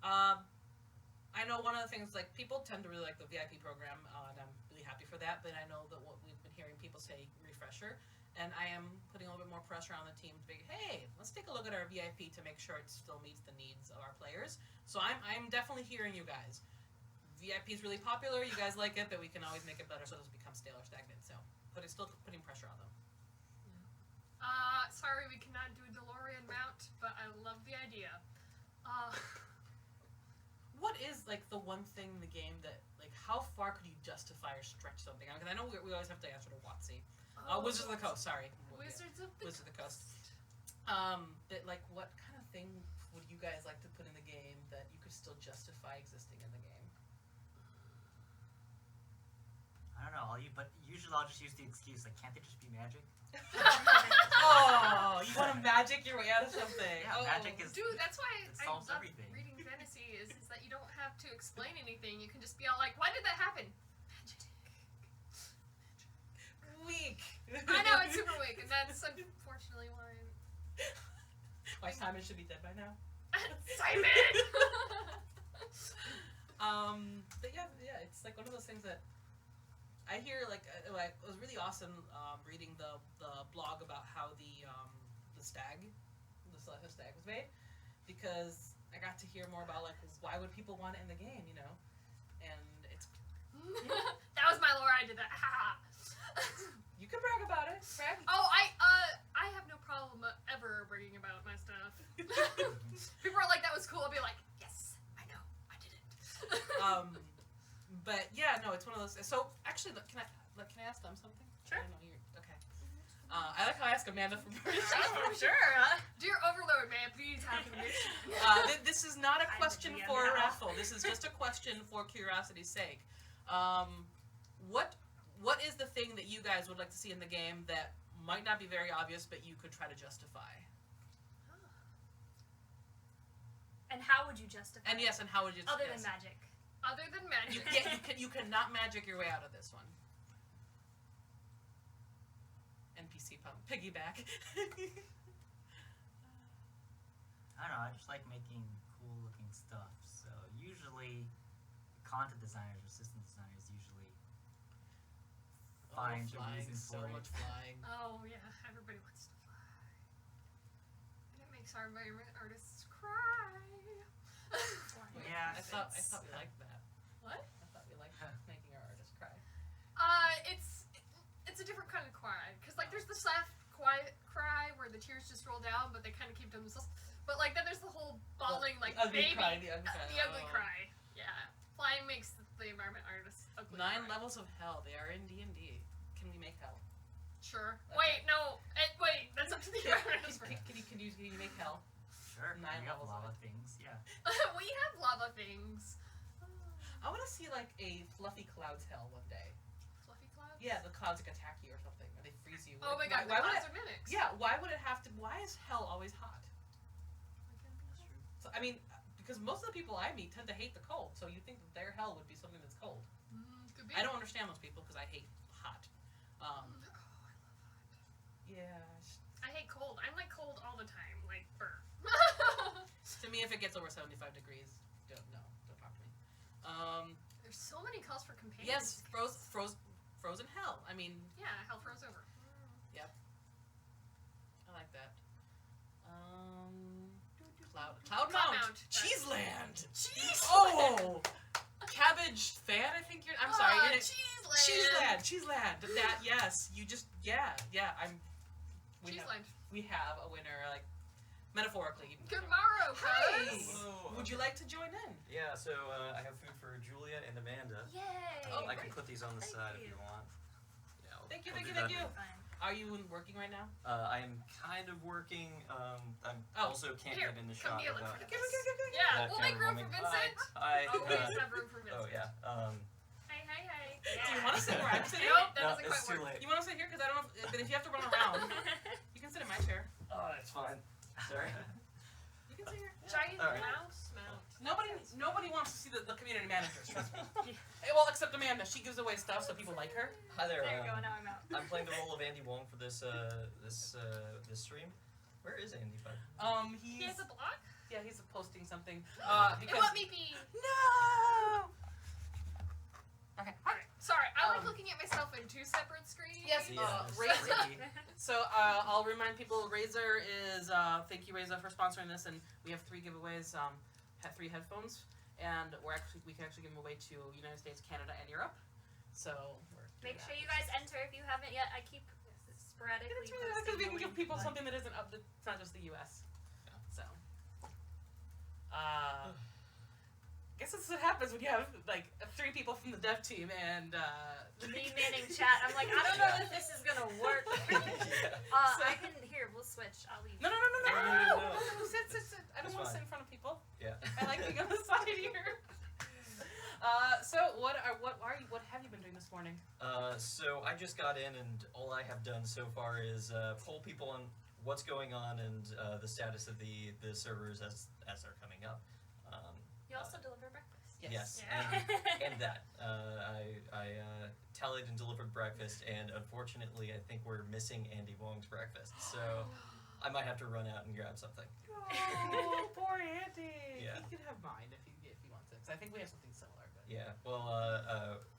I know one of the things, like, people tend to really like the VIP program, and I'm really happy for that, but I know that what we've been hearing people say, refresher, and I am putting a little bit more pressure on the team to be, hey, let's take a look at our VIP to make sure it still meets the needs of our players. So I'm definitely hearing you guys. VIP is really popular, you guys like it, but we can always make it better so it doesn't become stale or stagnant, so, but it's still putting pressure on them. Sorry we cannot do a DeLorean mount, but I love the idea. What is, like, the one thing in the game that, like, how far could you justify or stretch something on? Because I know we always have to answer to WotC. Wizards of the Coast, sorry. Wizards of the Wizards of the Coast. That, like, what kind of thing would you guys like to put in the game that you could still justify existing in the game? I don't know, but usually I'll just use the excuse, like, can't they just be magic? Oh, you want to magic your way out of something. Yeah, oh. magic is... Dude, that's why It I solves love everything. reading fantasy is that you don't have to explain anything. You can just be all like, why did that happen? Magic. Weak. I know, it's super weak, and that's unfortunately why Simon should be dead by now. Simon! But yeah, it's like one of those things that I hear, like it was really awesome reading the blog about how the Celestial Stag was made, because I got to hear more about, like, why would people want it in the game, you know? And it's... That was my lore, I did that. You can brag about it. Brag. Oh, I have no problem ever bragging about my stuff. People are like, that was cool. I'll be like, yes, I know, I did it. But yeah, no, it's one of those. So actually, look, can I ask them something? Sure. I don't know, okay. I like how I ask Amanda for permission. Sure. Dear Overlord, may I please have permission? This is not a I'm question the for a DM now. raffle. This is just a question for curiosity's sake. What is the thing that you guys would like to see in the game that might not be very obvious, but you could try to justify? And how would you justify And yes, and how would you? other yes. than magic? Other than magic. You cannot magic your way out of this one. NPC pump piggyback. I don't know, I just like making cool looking stuff, so usually content designers or system designers usually find the flying, reason so for it. much flying. Oh yeah, everybody wants to fly. And it makes our environment artists cry. Yeah, I thought we liked that. What? I thought we liked making our artists cry. It's a different kind of cry, cause like there's the soft quiet cry where the tears just roll down, but they kind of keep to themselves. But like then there's the whole bawling like ugly baby, cry, the ugly cry. the ugly cry. Yeah, flying makes the environment artists ugly. 9 cry. levels of hell. They are in D&D. Can we make hell? Sure. Okay. Wait, no. Wait, that's up to the environment artist. Can you make hell? Sure, 9 we got levels of lava it. things, yeah. We have lava things. I want to see like a fluffy clouds hell one day. Fluffy clouds. Yeah, the clouds like attack you or something, or they freeze you. Oh my Like, god, the why would clouds it? are mimics. Yeah, why would it have to? Why is hell always hot? That's true. So I mean, because most of the people I meet tend to hate the cold, so you think that their hell would be something that's cold. Could be. I don't understand those people because I hate hot. Oh, I love hot. Yeah. I hate cold. I'm like cold all the time, like fur. To me, if it gets over 75 degrees, don't talk to me. There's so many calls for companions. Yes, frozen hell. I mean, Yeah, hell froze over. I like that. Cloud Mount. Cheeseland. Cheese. Oh, Cabbage fan. I think you're. I'm sorry. You're Cheeseland. That yes. You just yeah. Cheeseland. We have a winner, like metaphorically. Tomorrow, Hi. guys. Hello. Would you like to join in? Yeah, so I have food for Julia and Amanda. Yay! Oh, I can great. put these on the Thank side if you. you want. Yeah, Thank you. I'll Thank do you. that. Fine. Are you working right now? I am kind of working. I Oh. also can't Here, get in the come shot here, without. let's Yeah, we'll make room for Vincent. Hi. Always have room for Oh Vincent. yeah. Hey. Do you want to sit where I'm sitting? Nope, that No, doesn't it's quite too work. late. You want to sit here? Because I don't know. But if you have to run around, you can sit in my chair. Oh, it's fine. Sorry. You can sit here. Giant All right. mouse mount. Nobody wants to see the community managers. Trust me. Well, except Amanda. She gives away stuff so people like her. Hi there. There you go. Now I'm out. I'm playing the role of Andy Wong for this stream. Where is Andy? Bud? He has a blog? He's posting something. Hey, Because let me be. no. Okay. Alright, sorry, I like Um, looking at myself in 2 separate screens. Yes. Yeah. Razer. So I'll remind people, Razer is thank you Razer for sponsoring this, and we have 3 giveaways. Had 3 headphones, and we can actually give them away to United States, Canada, and Europe. So we're doing Make that. sure you guys enter if you haven't yet. I keep sporadically It's really nice posting because we the can give link. people Right. something that isn't up. It's not just the U.S. Yeah. So. Guess this is what happens when you have like 3 people from the dev team and Me manning chat. I'm like, I don't know if this is gonna work. Yeah. I can here. We'll switch. I'll leave. No. No. Sit. I don't That's want to sit fine. in front of people. Yeah. I like being on the side here. So what have you been doing this morning? So I just got in, and all I have done so far is poll people on what's going on and the status of the servers as they're coming up. You also deliver breakfast. Yes, Yeah. and that I tallied and delivered breakfast, and unfortunately, I think we're missing Andy Wong's breakfast. So I might have to run out and grab something. Oh, poor Andy. Yeah. He can have mine if he wants it. 'Cause I think we have something similar. But Yeah. Well,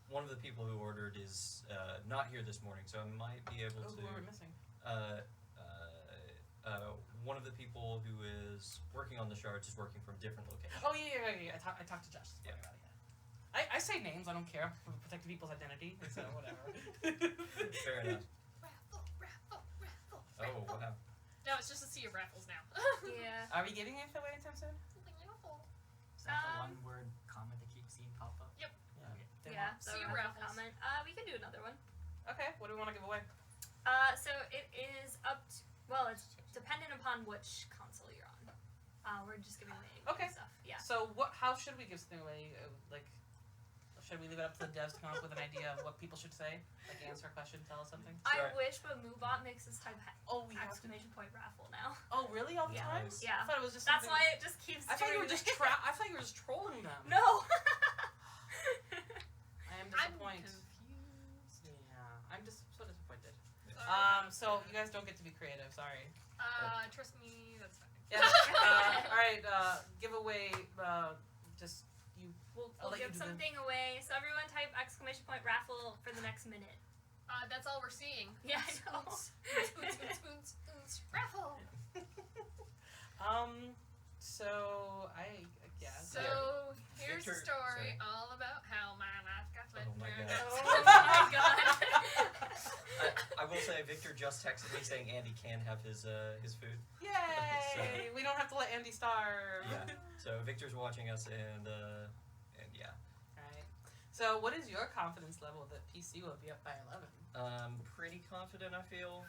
one of the people who ordered is not here this morning, so I might be able who are we missing? one of the people who is working on the shards is working from different locations. Oh yeah. I talked to Josh this morning Yeah. about it. I say names. I don't care. I'm protecting people's identity. So whatever. Fair enough. Raffle. Oh wow. No, it's just a sea of raffles now. Yeah. Are we giving it away anytime soon? Raffle. Is that the one-word comment that keeps seeing pop up? Yep. Okay. Yeah. See you, raffle raffles. comment. We can do another one. Okay. What do we want to give away? So it is up to, well, it's dependent upon which console you're on. We're just giving away Okay. stuff. Yeah. So how should we give something away? Like, should we leave it up to the devs to come up with an idea of what people should say? Like answer a question, tell us something? I Sorry. wish, but Moobot makes this type of Oh, we have to. exclamation point raffle now. Oh, really? All the Yeah. time? Yeah. I thought it was just. That's something- why it just keeps. I thought you were doing just it. I thought you were just trolling them. No. I am I'm disappointed. confused. Yeah, I'm just so disappointed. Sorry. So you guys don't get to be creative. Sorry. Trust me, that's fine. Yeah. All right. Giveaway. Just We'll I'll let you give do the- something away. So everyone type !raffle for the next minute. That's all we're seeing. Yeah, I know. Raffle. So I guess. So here's the Victor- story sorry. all about how my life got Oh my turned God. out. Oh my god. I will say Victor just texted me saying Andy can have his food. Yay! We don't have to let Andy starve. Yeah. So Victor's watching us and yeah. Right. So what is your confidence level that PC will be up by 11? Pretty confident I feel.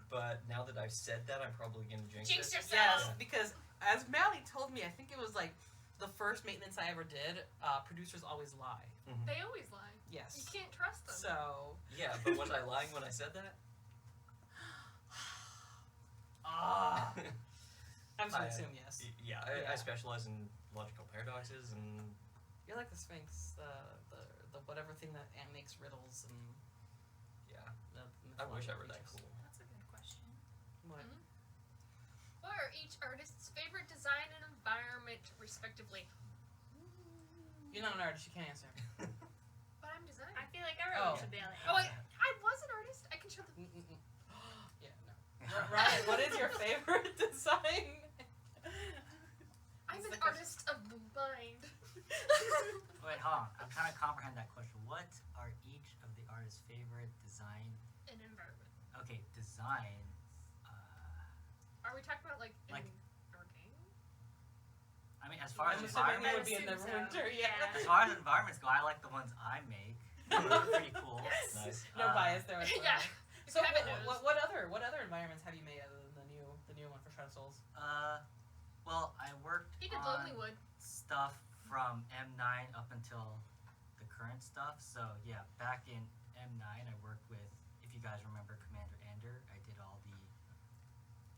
But now that I've said that, I'm probably gonna jinx Jinx it. yourself. Yes, because as Mally told me, I think it was like the first maintenance I ever did. Producers always lie. They always lie. You Yes. can't trust them. So. Yeah, but was I lying when I said that? Ah. I'm just gonna I- assume yes. Yeah, Yeah. I specialize in logical paradoxes and You're like the Sphinx, the whatever thing that makes riddles and. yeah. The I wish I were mythological that creatures. cool. That's a good question. What? What are each artist's favorite design and environment, respectively? You're not an artist. You can't answer. But I'm designing. I feel like everyone Oh. should be able to Oh wait, answer. I was an artist. I can show them. Yeah, no. Ryan, what is your favorite design? I'm It's an like a- artist of the mind. Wait, hold on. I'm trying to comprehend that question. What are each of the artist's favorite design? An environment. Okay, design. Are we talking about like in Like- our game? I mean, as far as I'm assuming it environment, would be in assume so. Neverwinter, yeah. as far as environments go, I like the ones I make. They're pretty cool. Nice. No bias there as well. Yeah. So Kevin what knows. other environments have you made other than the new one for Shadow Souls? Well, I worked He did on Lonelywood. stuff from M9 up until the current stuff. So yeah, back in M9, I worked with, if you guys remember Commander Ander, I did all the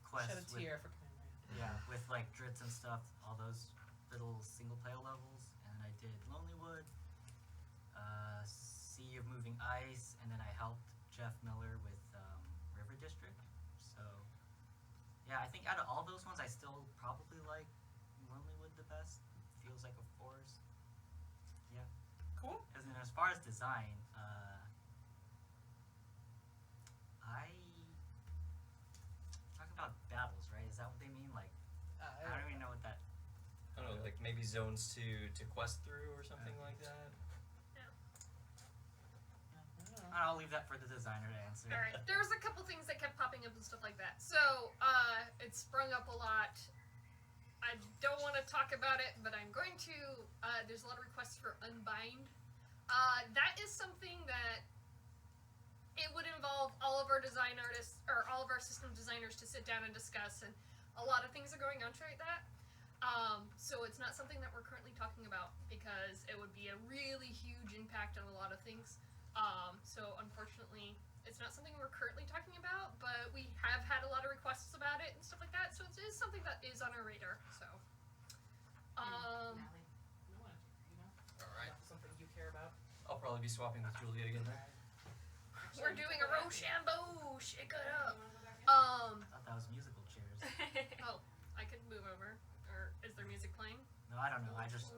quests Shed a with, tear for Commander. yeah, with like Dritz and stuff, all those little single player levels, and then I did Lonelywood, Sea of Moving Ice, and then I helped Jeff Miller with River District. So yeah, I think out of all those ones, I still probably like Lonelywood the best. Feels like a forest. Yeah. Cool. As far as design, talking about battles, right? Is that what they mean? Like, I don't even know what that. I don't know, like maybe zones to quest through or something like that. I'll leave that for the designer to answer. All right. There was a couple things that kept popping up and stuff like that. So it sprung up a lot. I don't want to talk about it, but I'm going to. There's a lot of requests for Unbind. That is something that it would involve all of our design artists or all of our system designers to sit down and discuss, and a lot of things are going on right that. So it's not something that we're currently talking about because it would be a really huge impact on a lot of things. So unfortunately, it's not something we're currently talking about, but we have had a lot of requests about it and stuff like that. So it is something that is on our radar. So, Mally, no one, All right. something you care about. I'll probably be swapping with Julia again then. we're doing a Rochambeau. Shake it up. I thought that was musical chairs. Oh, I could move over. Or is there music playing? No, I don't know. I just.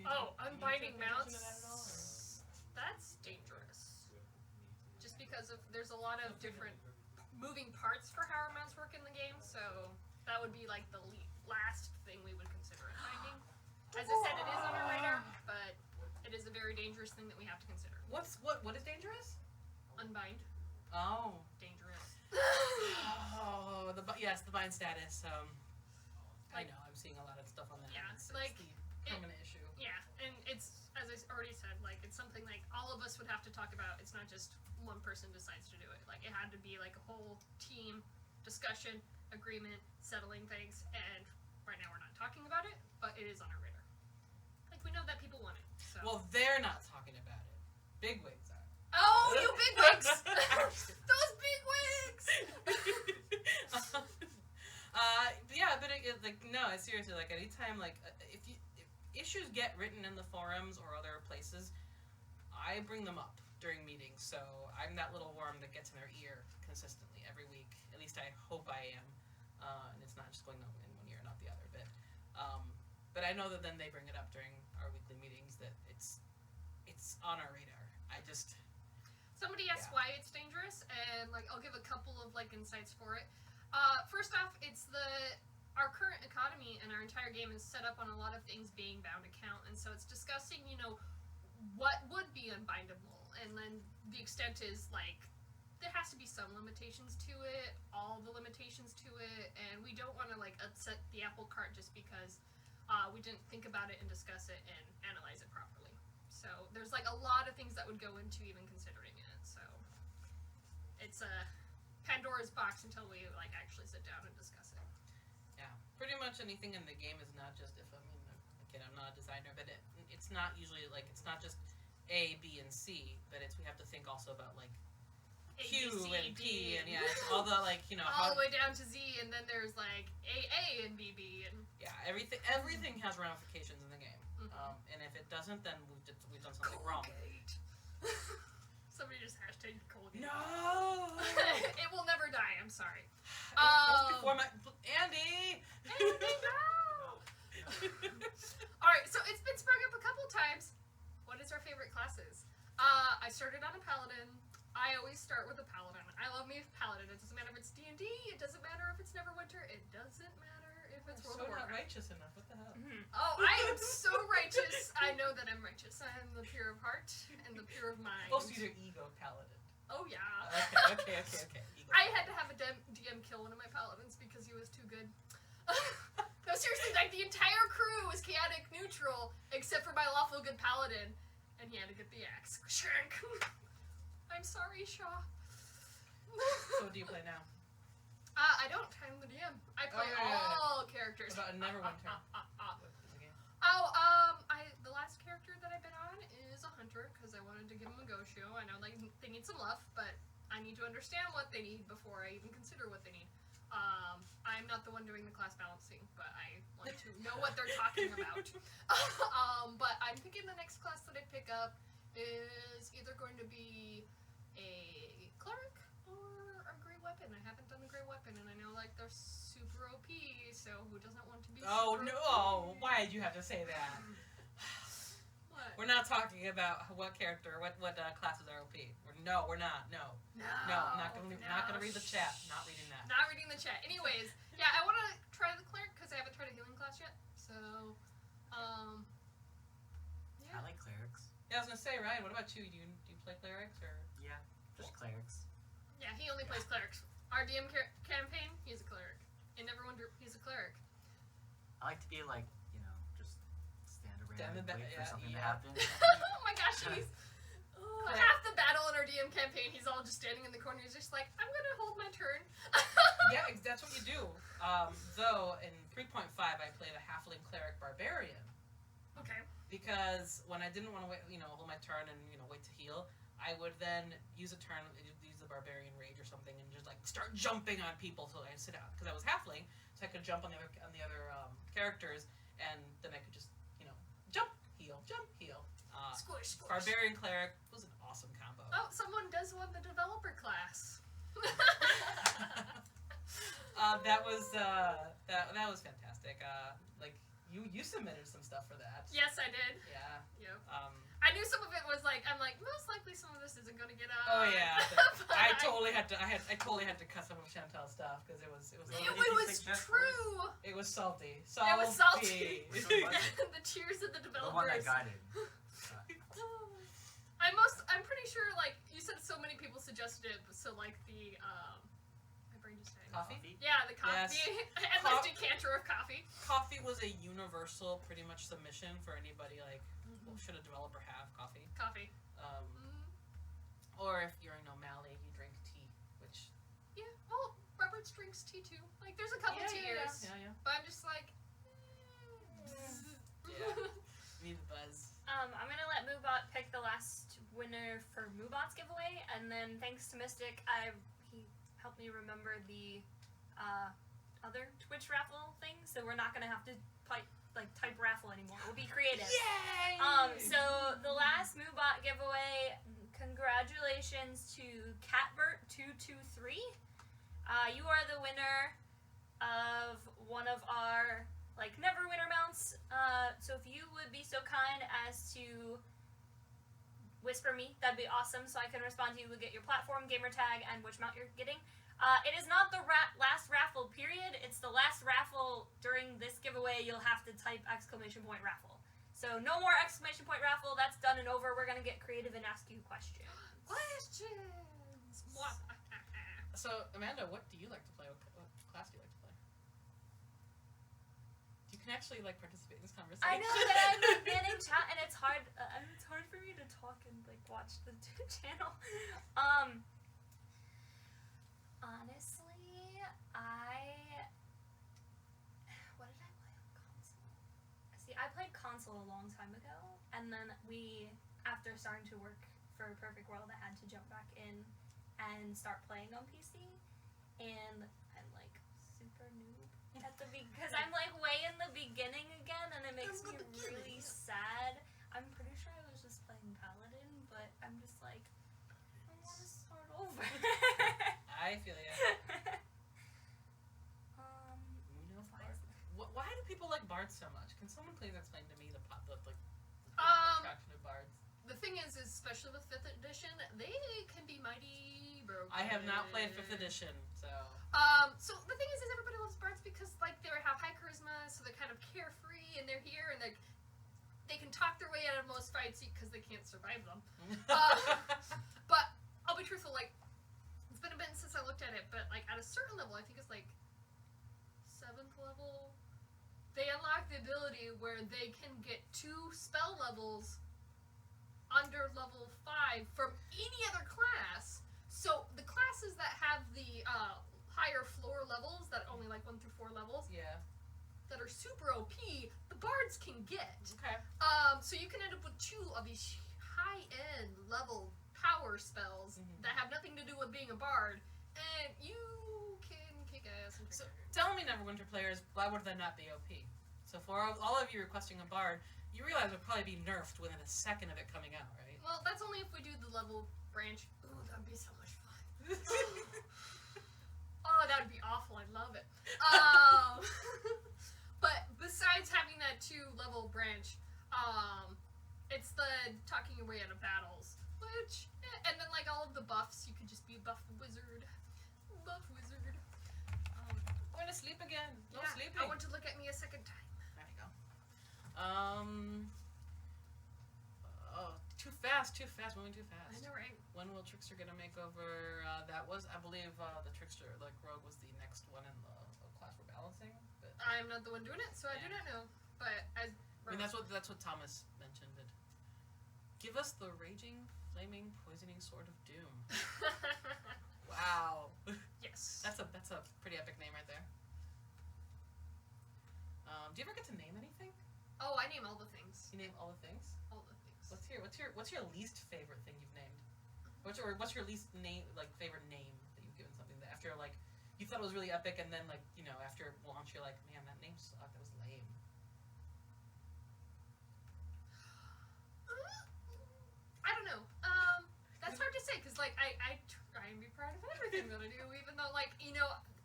Oh, unbinding mounts. That's dangerous. Just because of there's a lot of different moving parts for how our mounts work in the game, so that would be like the last thing we would consider unbinding. As I said, it is on our radar, but it is a very dangerous thing that we have to consider. What is dangerous? Unbind, Oh. dangerous. Oh, the bind status. I know. I'm seeing a lot of stuff on that. Yeah, It's like, the permanent issue. Yeah, and it's, as I already said, like, it's something like all of us would have to talk about. It's not just one person decides to do it. Like, it had to be like a whole team discussion, agreement, settling things, and right now we're not talking about it, but it is on our radar. Like, we know that people want it, so. Well, they're not talking about it. Bigwigs are. Oh, you bigwigs! Those bigwigs! No, seriously, like anytime, like if issues get written in the forums or other places, I bring them up during meetings. So I'm that little worm that gets in their ear consistently every week. At least I hope I am. and it's not just going in one ear, not the other. But I know that then they bring it up during our weekly meetings that it's on our radar. Somebody asked why it's dangerous, and like I'll give a couple of like insights for it. First off, it's our current economy and our entire game is set up on a lot of things being bound account, and so it's discussing, what would be unbindable, and then the extent is like there has to be some limitations to it, all the limitations to it, and we don't want to like upset the apple cart just because we didn't think about it and discuss it and analyze it properly. So there's like a lot of things that would go into even considering it. So it's a Pandora's box until we like actually sit down and discuss it. Yeah, pretty much anything in the game is not just again, I'm not a designer, but it's not usually like it's not just A, B, and C, but we have to think also about like A, Q B, C, and D, P and it's all the like all the way down to Z, and then there's like AA and BB and everything has ramifications in the game. And if it doesn't, then we've done something wrong. Somebody just hashtagged Colgate. No. It will never die. I'm sorry. That was before my Andy. Andy, no. All right, so it's been sprung up a couple times. What is our favorite classes? I started on a paladin. I always start with a paladin. I love me a paladin. It doesn't matter if it's D&D. It doesn't matter if it's Neverwinter. It doesn't matter if it's World of not Warcraft. righteous enough. What the hell? Oh, I am so righteous. I know that I'm righteous. I am the pure of heart and the pure of mind. Supposed to be your ego paladin. Oh yeah. Okay. Ego. I had to have a DM kill one of my paladins because he was too good. No, seriously, like the entire crew was chaotic neutral except for my lawful good paladin, and he had to get the axe. Shank. I'm sorry, Shaw. So what do you play now? I don't. I'm the DM. I play all characters. What about Neverwinter? The last character that I've been on is a hunter because I wanted to give him a go show. I know like they need some love, but I need to understand what they need before I even consider what they need. I'm not the one doing the class balancing, but I want to know what they're talking about. But I'm thinking the next class that I pick up is either going to be a cleric or a great weapon. I haven't done the great weapon, and I know like they're super OP, so who doesn't want to be Oh super no! OP? Oh, why did you have to say that? What? We're not talking about what character, what classes are OP. We're not. No, I'm not gonna read the chat. Not reading that. Not reading the chat. Anyways, yeah, I want to try the cleric because I haven't tried a healing class yet. So, yeah. I like clerics. Yeah, I was gonna say, Ryan. What about you? Do you play clerics or? Yeah, just clerics. Yeah, he only plays clerics. Our DM campaign, he's a cleric. In Neverwinter, he's a cleric. I like to be like, just stand around and wait for something to happen. Oh my gosh, he's half the battle in our DM campaign. He's all just standing in the corner. He's just like, I'm gonna hold my turn. Yeah, that's what you do. Though in 3.5, I played a halfling cleric barbarian. Okay. Because when I didn't want to wait, hold my turn and wait to heal, I would then use a turn, use the barbarian rage or something, and just like start jumping on people so I sit down because I was halfling, so I could jump on the other characters, and then I could just jump, heal. Squish, squish. Barbarian cleric was an awesome combo. Oh, someone does want the developer class. That was fantastic. You submitted some stuff for that. Yes, I did. Yeah. Yep. I knew some of it was like, I'm like, most likely some of this isn't gonna get out. Oh yeah. But I totally had to cut some of Chantel's stuff because it was It was true. It was salty. It was salty. Which one was it? The tears of the The developers. one that guided. I'm pretty sure like you said so many people suggested it, so like the my brain just died. Coffee? Yeah, the coffee. Yes. Endless decanter of coffee. Coffee was a universal pretty much submission for anybody like should a developer have coffee? Coffee. Or if you're Mali, you drink tea, which Yeah, well, Roberts drinks tea too. Like there's a couple tiers. Yeah. But I'm just like Yeah. Need the buzz. I'm gonna let Moobot pick the last winner for Moobot's giveaway, and then thanks to Mystic, he helped me remember the other Twitch raffle thing, so we're not gonna have to type raffle anymore. We'll be creative. Yay! So the last Moobot giveaway, congratulations to Catbert223. You are the winner. of one of our like Neverwinter mounts. So if you would be so kind as to whisper me, that'd be awesome, so I can respond to you. We'll get your platform, gamer tag, and which mount you're getting. It is not the last raffle period. It's the last raffle during this giveaway. You'll have to type ! Raffle. So no more ! Raffle. That's done and over. We're gonna get creative and ask you questions. Questions. So Amanda, what do you like to play? What class do you like to play? You can actually like participate in this conversation. I know that I'm like manning chat, and it's hard. It's hard for me to talk and like watch the channel. Honestly, what did I play on console? See, I played console a long time ago, and then after starting to work for Perfect World, I had to jump back in and start playing on PC, and I'm like super noob at the because I'm like way in the beginning again, and it makes me really sad. I'm pretty sure I was just playing Paladin, but I'm just like, I want to start over. I feel ya. Why do people like bards so much? Can someone please explain to me the attraction of bards? The thing is especially with 5th edition, they can be mighty broken. I have not played 5th edition, so. So the thing is everybody loves bards because like they have high charisma, so they're kind of carefree, and they're here, and they can talk their way out of most fights because they can't survive them. But I'll be truthful, like it's been a bit since I looked at it, but like at a certain level, I think it's like 7th level, they unlock the ability where they can get 2 spell levels under level 5 from any other class. So the classes that have the higher floor levels, that only like 1 through 4 levels, Yeah. that are super OP, the bards can get. Okay. So you can end up with 2 of these high-end level power spells that have nothing to do with being a bard, and you can kick ass and So tell me, Neverwinter players, why would that not be OP? So for all of you requesting a bard, you realize it would probably be nerfed within a second of it coming out, right? Well, that's only if we do the level branch. Ooh, that'd be so much fun. Oh, that would be awful. I'd love it. But besides having that 2-level branch, it's the talking your way out of battles, which, and then like all of the buffs, you could just be a buff wizard. Buff wizard. I'm gonna sleep again. No Yeah, sleeping. I want to look at me a second time. There you go. Oh, too fast, moving too fast. I know, right? When will Trickster get a makeover? That was, I believe, the Trickster, like Rogue, was the next one in the class we're balancing. But I'm not the one doing it, so I do not know. But I mean, that's what Thomas mentioned. It. Give us the raging, flaming, poisoning sword of doom. Wow. Yes. That's a pretty epic name right there. Do you ever get to name anything? Oh, I name all the things. You name all the things? All the things. What's your least favorite thing you've named? What's your least favorite name that you've given something that after like you thought it was really epic, and then like after launch you're like, man, that name sucked. That was lame. I don't know. That's hard to say because like I try and be proud of everything that I do, even though like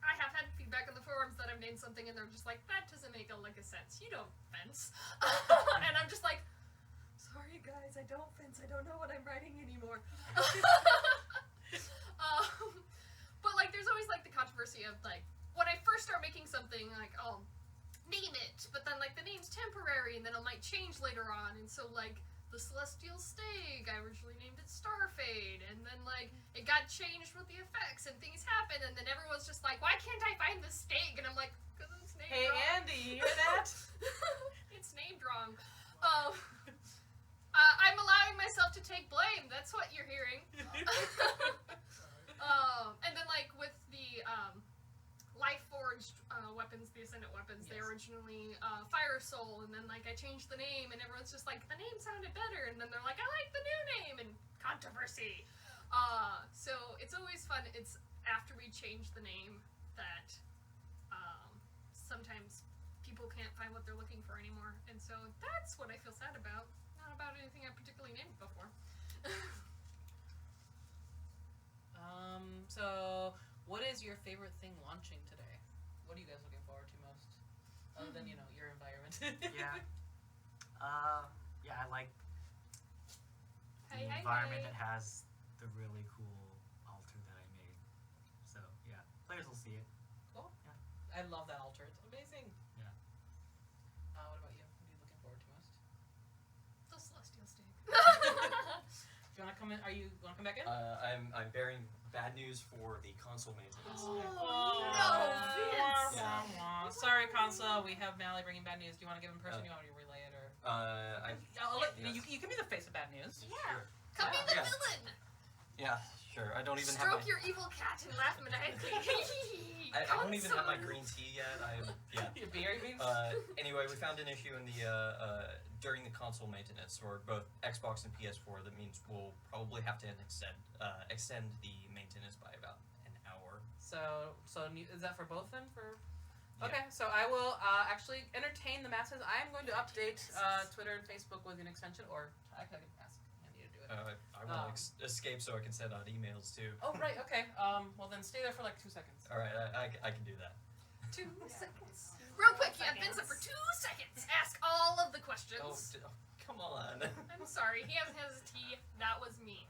I have had feedback on the forums that I've named something and they're just like, that doesn't make a lick of sense. You don't fence. And I'm just like, sorry guys, I don't fence. I don't know what I'm writing anymore. But like there's always like the controversy of like when I first start making something, like I'll name it, but then like the name's temporary and then it might change later on, and so like the Celestial Stag, I originally named it Starfade, and then like it got changed with the effects and things happen, and then everyone's just like, why can't I find the stag? And I'm like, because it's named Hey wrong. Andy, you hear that? It's named wrong. I'm allowing myself to take blame. That's what you're hearing. And then like with the Life Forged weapons, the Ascendant weapons, they Yes. originally Fire Soul, and then like I changed the name, and everyone's just like, the name sounded better, and then they're like, I like the new name, and controversy. So it's always fun. It's after we change the name that sometimes people can't find what they're looking for anymore, and so that's what I feel sad about. Not about anything I particularly named before. So what is your favorite thing launching today? what are you guys looking forward to most? Other than your environment. Yeah. Yeah, I like the Hey, environment hey. that has the really cool altar that I made. So yeah, players will see it. Cool. Yeah. I love that altar. It's amazing. Yeah. What about you? What are you looking forward to most? The celestial steak. Do you want to come in? You want to come back in? I'm bearing bad news for the console maintenance. No, Vince. Yeah. Sorry, console. We have Mally bringing bad news. Do you want to give him person? Do you want me to relay it or? You can be the face of bad news. Yeah. Come be the Yeah. villain. Yeah, sure. I don't even Stroke have your evil cat and laugh maniacally. I don't even have my green tea yet. Your beer, you mean? Anyway, we found an issue in the during the console maintenance for both Xbox and PS4. That means we'll probably have to extend the maintenance by about an hour. So is that for both then? Yeah. Okay, so I will actually entertain the masses. I am going to update Twitter and Facebook with an extension, or I can ask Andy to do it. I will escape so I can send out emails too. Oh right, okay. Well then stay there for like 2 seconds. All right, I can do that. 2 seconds. Real quick, you have Vince up for 2 seconds. Ask all of the questions. Come on. I'm sorry, he has his tea. That was mean.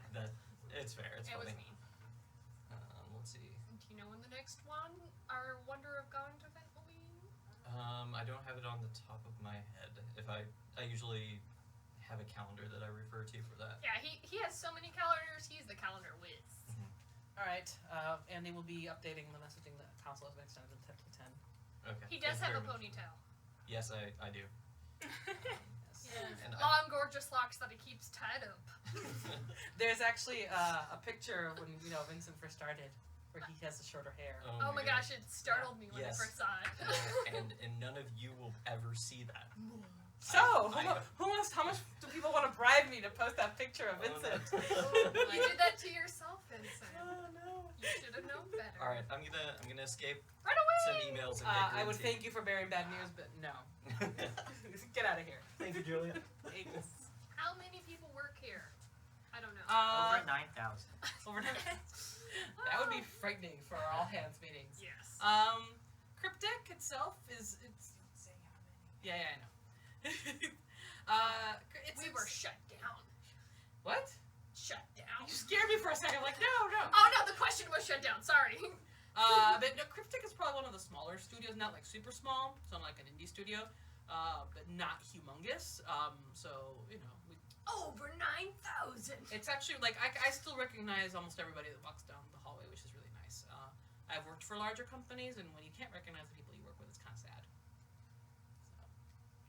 It's fair. It's It was funny. mean. Let's see. Do you know when the next one, our Wonder of Gaunt event will be? I don't have it on the top of my head. If I usually have a calendar that I refer to for that. Yeah, he has so many calendars. He's the calendar whiz. All right, Andy will be updating the messaging that console has been extended from 10 to 10. Okay. He does thank have you a very much. ponytail. Yes, I do. And Long, gorgeous locks that he keeps tied up. There's actually a picture of when Vincent first started, where he has the shorter hair. Oh my gosh, it startled me when I Yes. first saw it. and none of you will ever see that. So, I- how much do people want to bribe me to post that picture of Vincent? You did that to yourself, Vincent. Oh no. You should have known better. All right, I'm gonna escape. Run away! Send emails and get I green would tea. thank you for bearing bad news, but no. Get out of here. Thank you, Julia. How many people work here? I don't know. Over 9,000. Over that would be frightening for our all hands meetings. Yes. Cryptic itself is Yeah, I know. We were shut down. What? Shut down. You scared me for a second. Like no. Oh no, the question was shut down. Sorry. But no, Cryptic is probably one of the smaller studios, not like super small, so like an indie studio, but not humongous. So we. Over 9,000. It's actually like I still recognize almost everybody that walks down the hallway, which is really nice. I've worked for larger companies, and when you can't recognize the people you work with, it's kind of sad.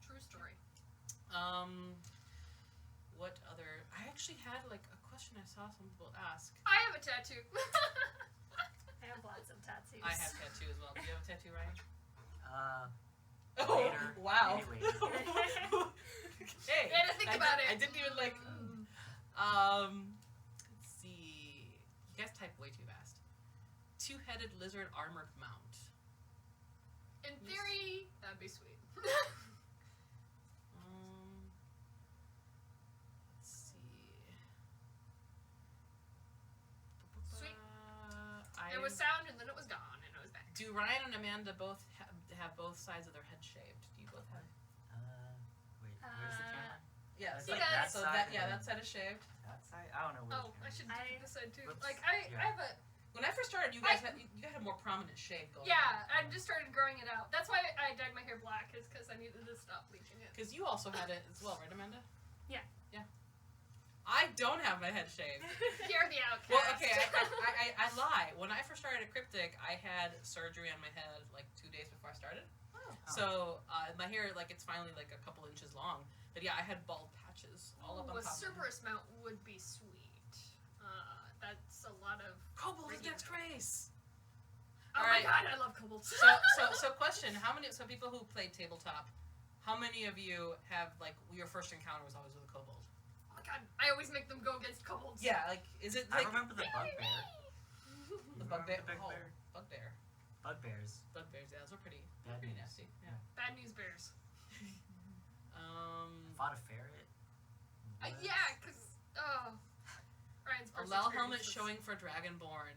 True story. What other? I actually had like a question I saw some people ask. I have a tattoo. I have lots of tattoos. I have tattoo as well. Do you have a tattoo, Ryan? Later. Wow. Anyway. Hey, You had to think about it. I didn't even like. Let's see. You guys type way too fast. 2-headed lizard armored mount. In theory, that'd be sweet. Let's see. Sweet. There was sound and then it was gone and it was back. Do Ryan and Amanda both have both sides of their head shaved? Do you both have? Wait, where's the camera? Yeah. It's So like that, that so side that and yeah, then- that side is shaved. That side? I don't know which Oh, I camera. should I- do this side too. Whoops. Like I Yeah. have a When I first started, you guys had a more prominent shave going. yeah. I just started growing it out. That's why I dyed my hair black, is because I needed to stop bleaching it. Because you also had it as well, right, Amanda? Yeah. Yeah. I don't have my head shaved. You're the outcast. Well, okay, I lie. When I first started at Cryptic, I had surgery on my head like 2 days before I started. Oh. So my hair, like, it's finally like a couple inches long. But yeah, I had bald patches all up on a top. Cerberus mount would be sweet. That's a lot of. Cobalt is regular. next race. Oh Alright. my god, I love kobolds. So question: so people who played tabletop, how many of you have like your first encounter was always with a kobold? Oh my god, I always make them go against kobolds. Yeah, like is it I like remember the bugbear. the bugbear? The bugbear. Bugbear. Bugbears. Bugbears. Yeah, those are pretty Bad news. nasty. Yeah. Bad news bears. Fought a ferret. Yeah, cause Ryan's A first Lel experience helmet was- showing for Dragonborn.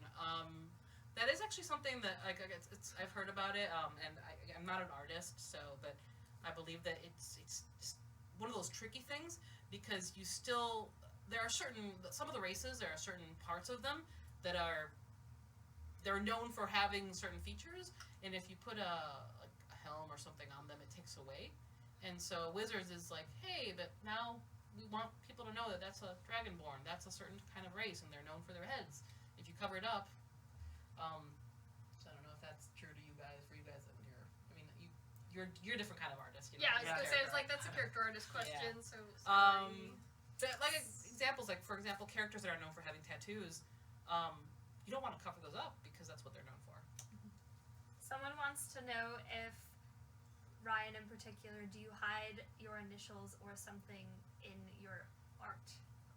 That is actually something that like I've heard about it, and I'm not an artist, so but I believe that it's just one of those tricky things because there are some of the races, there are certain parts of them that they're known for having certain features, and if you put a helm or something on them, it takes away. And so Wizards is like, hey, but now we want people to know that that's a Dragonborn, that's a certain kind of race, and they're known for their heads. If you cover it up. So I don't know if that's true to you guys. For you guys, you're a different kind of artist. You know, Yeah, I was gonna say it's like that's a character artist question. Yeah. So sorry. But like examples, like for example, characters that are known for having tattoos, you don't want to cover those up because that's what they're known for. Someone wants to know if Ryan in particular, do you hide your initials or something in your art?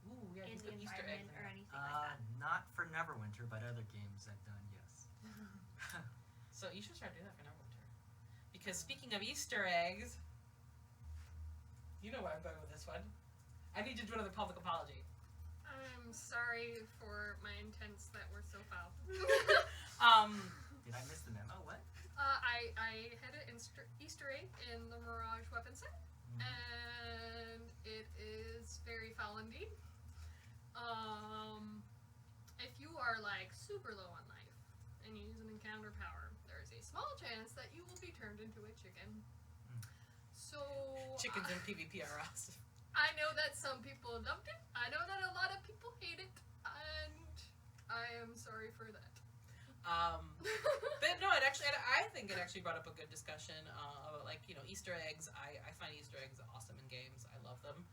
Ooh, yeah, In he's the got Easter eggs. environment or anything like that? Not for Neverwinter, but other games I've done, yes. So you should start doing that for Neverwinter. Because speaking of Easter eggs, you know where I'm going with this one. I need you to do another public apology. I'm sorry for my intents that were so foul. Did I miss the memo? What? I had an Easter egg in the Mirage weapon set, and it is very foul indeed. If you are like super low on life and you use an encounter power, there is a small chance that you will be turned into a chicken. So Chickens in PvP are awesome. I know that some people loved it. I know that a lot of people hate it, and I am sorry for that. But no, I think it actually brought up a good discussion about like Easter eggs. I find Easter eggs awesome in games. I love them.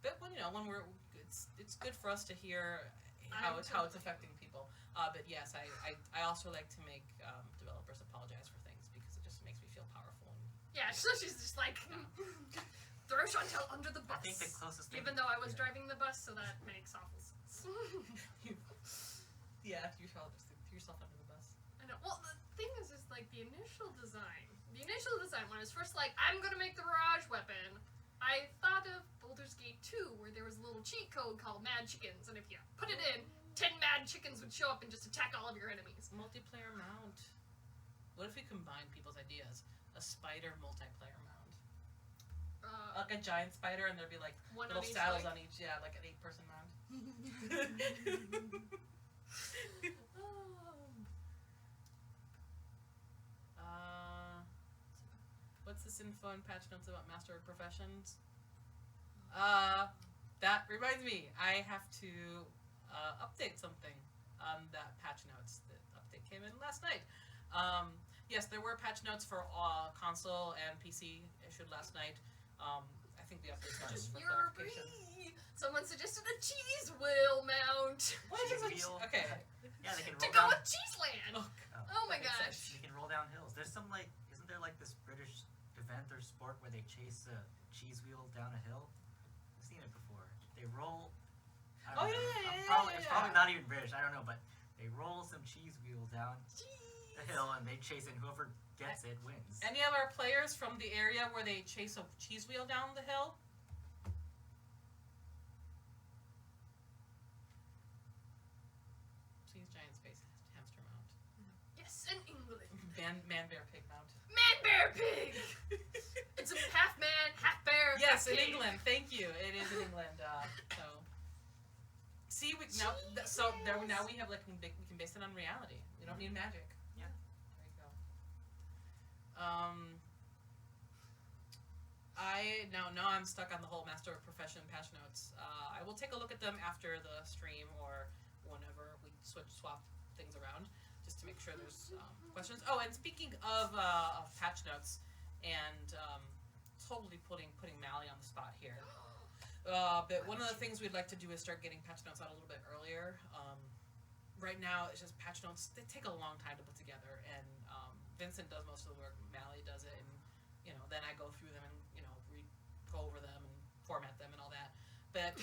But when it's good for us to hear how it's affecting people. But yes, I also like to make developers apologize for things because it just makes me feel powerful. Yeah, so she's just like throw Chantel under the bus. I think the closest thing. Even though I was driving the bus, so that makes awful sense. Yeah, you threw yourself under the bus. I know. Well, the thing is like the initial design. The initial design when I was first like, I'm gonna make the Mirage weapon, I thought of Baldur's Gate 2, where there was a little cheat code called Mad Chickens, and if you put it in, 10 mad chickens would show up and just attack all of your enemies. Multiplayer mount. What if we combine people's ideas? A spider multiplayer mount. Like a giant spider, and there'd be like One little on each saddles leg? on each, like an 8-person mount. What's this info and patch notes about Master of Professions? That reminds me, I have to update something on that patch notes. The update came in last night. Yes, there were patch notes for console and PC issued last night. I think the update's just for clarification. Someone suggested a cheese wheel mount. What is it? Wheel. Okay. Yeah, they can To roll go down. with Cheeseland. Oh, Oh my that makes gosh. sense. They can roll down hills. There's some isn't there like this British event or sport where they chase a cheese wheel down a hill? I've seen it before. They roll. I don't know. It's probably not even British. I don't know, but they roll some cheese wheel down the hill and they chase it. And whoever gets it wins. Any of our players from the area where they chase a cheese wheel down the hill? Cheese giant space hamster mount. Yes, in England. Man bear pig mount. Man, bear, pig. It's a half man, half bear. Yes, half in pig. England. Thank you. It is in England. So see, now we have we can base it on reality. We don't need magic. Yeah. There you go. Now I'm stuck on the whole Master of Profession patch notes. I will take a look at them after the stream or whenever we swap things around, just to make sure there's questions. Oh, and speaking of patch notes, and totally putting Mally on the spot here. But one of the things we'd like to do is start getting patch notes out a little bit earlier. Right now, it's just patch notes. They take a long time to put together, and Vincent does most of the work. Mally does it, and then I go through them and go over them and format them and all that. But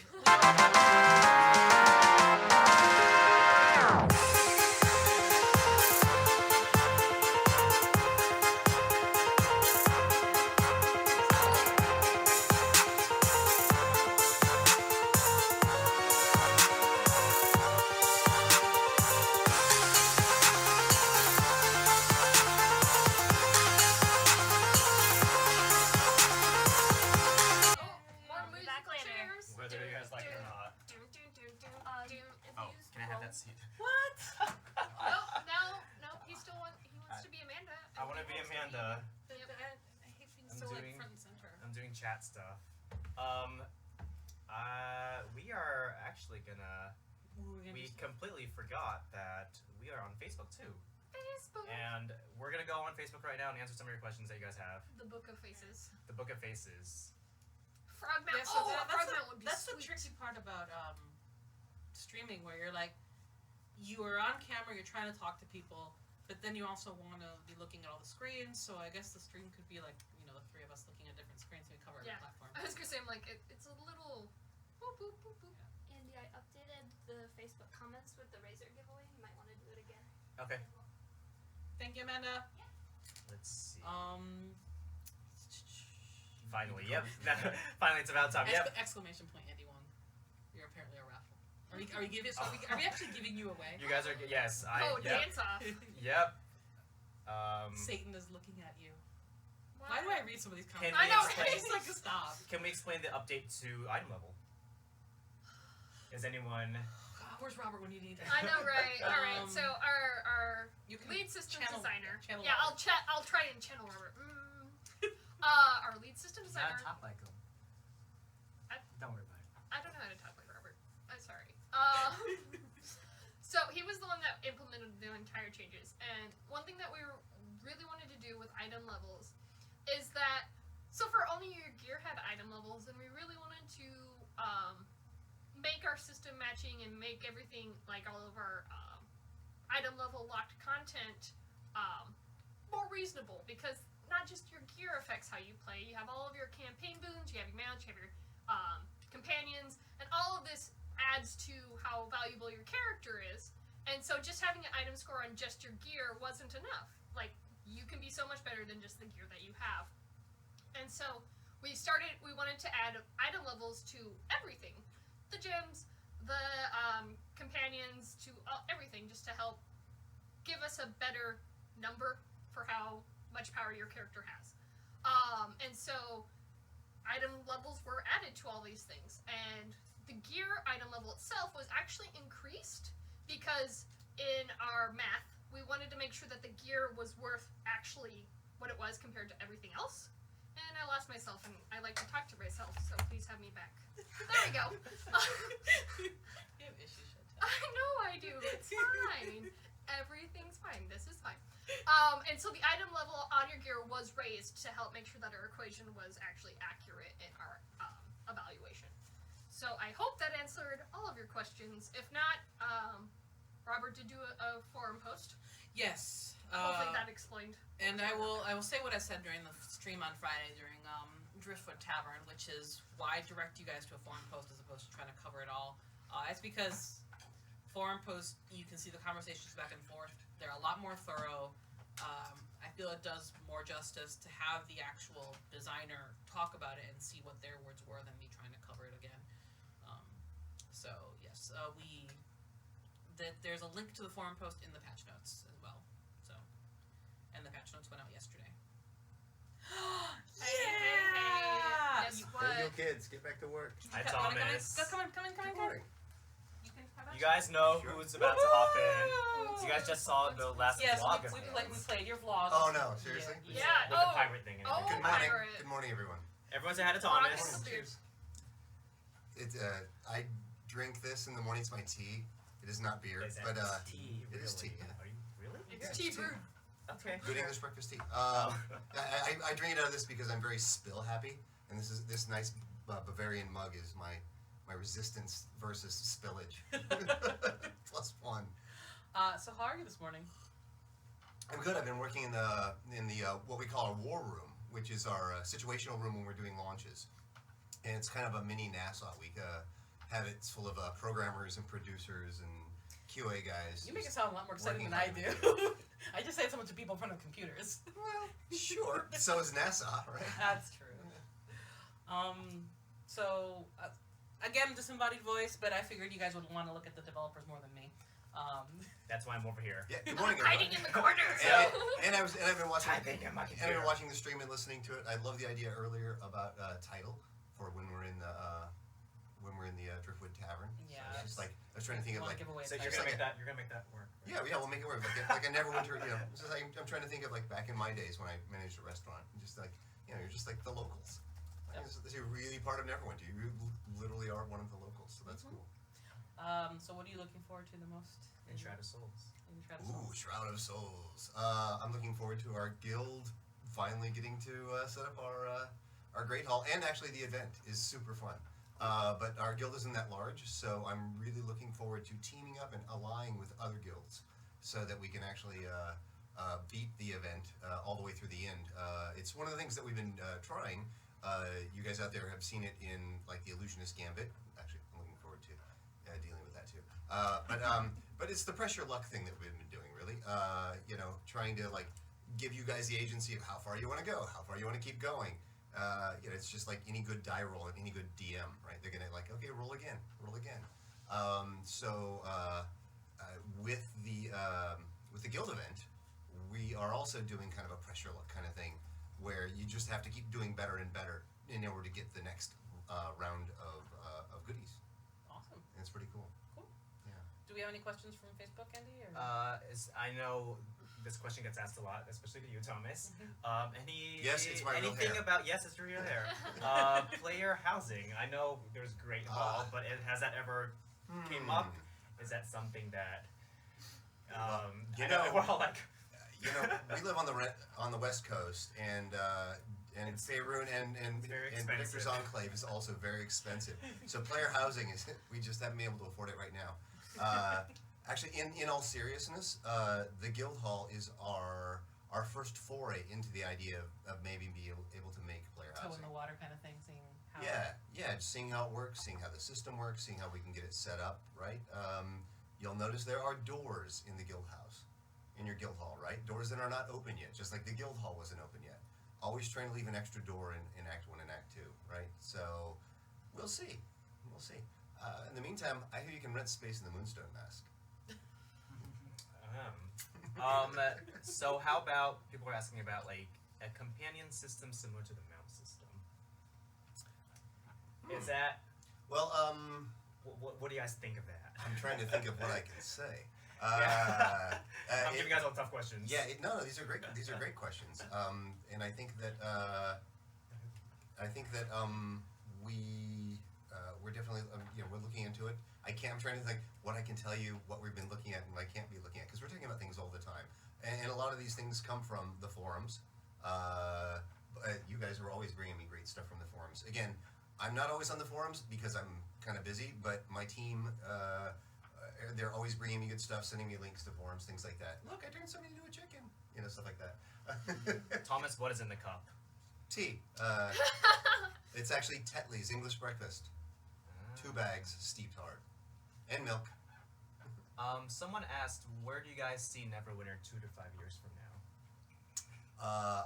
I want to be Amanda. I hate being I'm so like doing- front and center. I'm doing chat stuff. We are actually gonna. We completely forgot that we are on Facebook too, Facebook. and we're gonna go on Facebook right now and answer some of your questions that you guys have. The Book of Faces. The Book of Faces. Frogmount. Yeah, so oh, that's Frogmount would be that's the sweet. tricky part about streaming, where you're like, you are on camera, you're trying to talk to people, but then you also want to be looking at all the screens. So I guess the stream could be like, the three of us looking at different screens and we cover Yeah. every platform. I was gonna say, I'm like, it's a little. Boop, boop, boop, boop. Andy, I updated the Facebook comments with the Razer giveaway. You might want to do it again. Okay. Thank you, Amanda. Let's see. Finally, yep. Finally, it's about time. Yep. Exclamation point, Andy won. You're apparently a raffle. Are we giving? So are we actually giving you away? You guys are yes. Oh, Yep. dance off. Yep. Satan is looking at you. Why do I read some of these Can comments? we I know, explain? It's like, stop. Can we explain the update to item level? Is anyone? God, where's Robert when you need him? I know, right? All right. So our You can lead system channel- designer. channel Yeah, Robert. I'll try and channel Robert. Our lead system You gotta designer. talk like him. Don't worry about it. I don't know how to talk like Robert. I'm sorry. So he was the one that implemented the entire changes, and one thing that we really wanted to do with item levels is that, so for only your gear had item levels, and we really wanted to make our system matching and make everything, like all of our item level locked content more reasonable, because not just your gear affects how you play. You have all of your campaign boons, you have your mounts, you have your companions, and all of this adds to how valuable your character is. And so just having an item score on just your gear wasn't enough. Like, you can be so much better than just the gear that you have. And so we wanted to add item levels to everything. The gems, the companions, to everything, just to help give us a better number for how much power your character has. And so item levels were added to all these things. And the gear item level itself was actually increased because in our math, we wanted to make sure that the gear was worth actually what it was compared to everything else. And I lost myself, and I like to talk to myself, so please have me back. There we go. You have issues, Chantel. I know I do. It's fine. Everything's fine. This is fine. And so the item level on your gear was raised to help make sure that our equation was actually accurate in our evaluation. So I hope that answered all of your questions. If not, Robert did do a forum post. Yes. Hopefully that explained. And I will say what I said during the stream on Friday during Driftwood Tavern, which is why direct you guys to a forum post as opposed to trying to cover it all. It's because forum posts, you can see the conversations back and forth. They're a lot more thorough. I feel it does more justice to have the actual designer talk about it and see what their words were than me trying to cover it again. So yes, there's a link to the forum post in the patch notes as well. So, and the patch notes went out yesterday. Hey, guess what? Hey, yo, kids, get back to work. Hi, Wanna Thomas. Come in. Good morning. You can have You guys know who's about to hop in. So you guys just saw the last Yes, vlog. we played your vlog. Oh no, seriously? Yeah. With the pirate thing in it. Oh, Good morning. pirate. Good morning, everyone. Everyone say hi to Morning. Thomas. Cheers. I drink this in the morning. It's my tea. It is not beer, Is that but tea? it is Really? tea, yeah. Are you really? It's Yeah, tea it's tea. brewed. Okay. good English breakfast tea. I drink it out of this because I'm very spill happy, and this nice Bavarian mug is my resistance versus spillage. +1. So how are you this morning? I'm good. I've been working in the what we call our war room, which is our situational room when we're doing launches, and it's kind of a mini NASA. We have it full of programmers and producers and QA guys. You make it sound a lot more exciting Working than I hard. do. I just say someone to people in front of computers. Well, sure. So is NASA, right? That's true. So again, disembodied voice, but I figured you guys would want to look at the developers more than me. That's why I'm over here. Yeah. Good morning, Hiding everyone. in the corner. And I've been watching. Typing in my And I've computer. been watching the stream and listening to it. I love the idea earlier about title for when we're in the when we're in the Driftwood Tavern. Yeah, So it's just like I was trying to think of wanna like. give away So a you're title. gonna make that work. Yeah, we'll make it work. Like a Neverwinter, you know. It's just like, I'm trying to think of like back in my days when I managed a restaurant. Just like, you know, you're just like the locals. Like, you're really part of Neverwinter. You literally are one of the locals, so that's cool. So what are you looking forward to the most In Shroud of Souls. in Shroud of Ooh, Souls? Shroud of Souls. I'm looking forward to our guild finally getting to set up our Great Hall, and actually the event is super fun. But our guild isn't that large, so I'm really looking forward to teaming up and allying with other guilds so that we can actually beat the event all the way through the end. It's one of the things that we've been trying. You guys out there have seen it in like the Illusionist Gambit. Actually, I'm looking forward to dealing with that too. But it's the pressure luck thing that we've been doing, really. You know, trying to like give you guys the agency of how far you want to go, how far you want to keep going. You know, it's just like any good die roll and any good DM, right? They're gonna like, okay, roll again, roll again. With the guild event, we are also doing kind of a pressure luck kind of thing, where you just have to keep doing better and better in order to get the next round of goodies. Awesome. And it's pretty cool. Cool. Yeah. Do we have any questions from Facebook, Andy? Or? I know this question gets asked a lot, especially to you, Thomas. Yes, it's my real anything hair. about yes, it's your real hair. Player housing. I know there's great involved, but has that ever came up? Is that something that you I know know- we're all like You know, we live on the West Coast, and Faerun and very Victor's expensive. Enclave is also very expensive. So player housing is we just haven't been able to afford it right now. Actually, in all seriousness, the guild hall is our first foray into the idea of maybe being able to make player Toe in housing. the water kind of thing, seeing how. Yeah, just seeing how it works, seeing how the system works, seeing how we can get it set up, right? You'll notice there are doors in the guild house, in your guild hall, right? Doors that are not open yet, just like the guild hall wasn't open yet. Always trying to leave an extra door in Act 1 and Act 2, right? So, we'll see. We'll see. In the meantime, I hear you can rent space in the Moonstone Mask. So how about people are asking about like a companion system similar to the mount system? Is that Well, what do you guys think of that? I'm trying to think of what I can say. I'm giving you guys all tough questions. Yeah, no, these are great. These are great questions, and I think that we're definitely we're looking into it. I'm trying to think what I can tell you, what we've been looking at, and what I can't be looking at, because we're talking about things all the time, and a lot of these things come from the forums. You guys are always bringing me great stuff from the forums. Again, I'm not always on the forums because I'm kind of busy, but my team. They're always bringing me good stuff, sending me links to forums, things like that. Look, I turned something into a chicken. Stuff like that. Thomas, what is in the cup? Tea. It's actually Tetley's English breakfast. 2 bags, steeped hard. And milk. Someone asked, where do you guys see Neverwinter 2 to 5 years from now?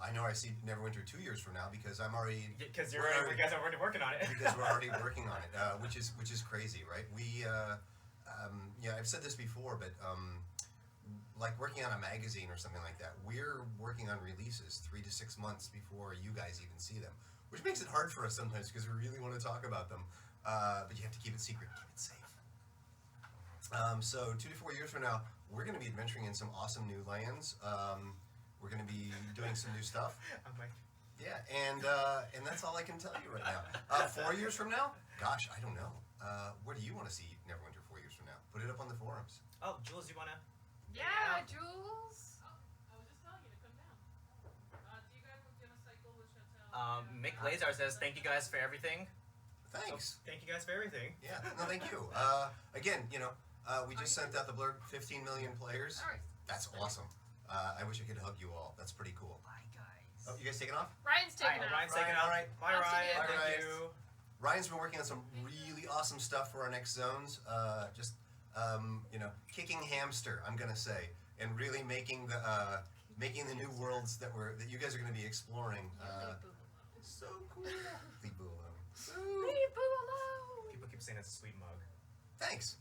I know I see Neverwinter 2 years from now because I'm already... Because you we're guys are already working on it. because we're already working on it, which is crazy, right? I've said this before, but like working on a magazine or something like that, we're working on releases 3 to 6 months before you guys even see them, which makes it hard for us sometimes because we really want to talk about them, but you have to keep it secret, keep it safe. So 2 to 4 years from now, we're going to be adventuring in some awesome new lands. We're going to be doing some new stuff. I'm like, Yeah, and that's all I can tell you right now. 4 years from now? Gosh, I don't know. Where do you want to see Neverwinter 4 years from now? Put it up on the forums. oh, Jules, you wanna? Yeah, Jules. Mick Lazar says, thank you guys for everything. Thanks. Thank you guys for everything. Yeah, no, thank you. Again, we just sent out the blurb, 15 million players. All right. That's awesome. I wish I could hug you all. That's pretty cool. Bye, guys. Oh, you guys taking off? Ryan's taking Alright, off. Ryan's taking Ryan, off. all right. Bye, I'll see Ryan. you. Thank Bye, you. Ryan's been working on some really awesome stuff for our next zones. Kicking hamster, I'm gonna say, and really making the new worlds that you guys are gonna be exploring. So cool. Leave Boo alone. Leave Boo alone. People keep saying it's a sweet mug. Thanks.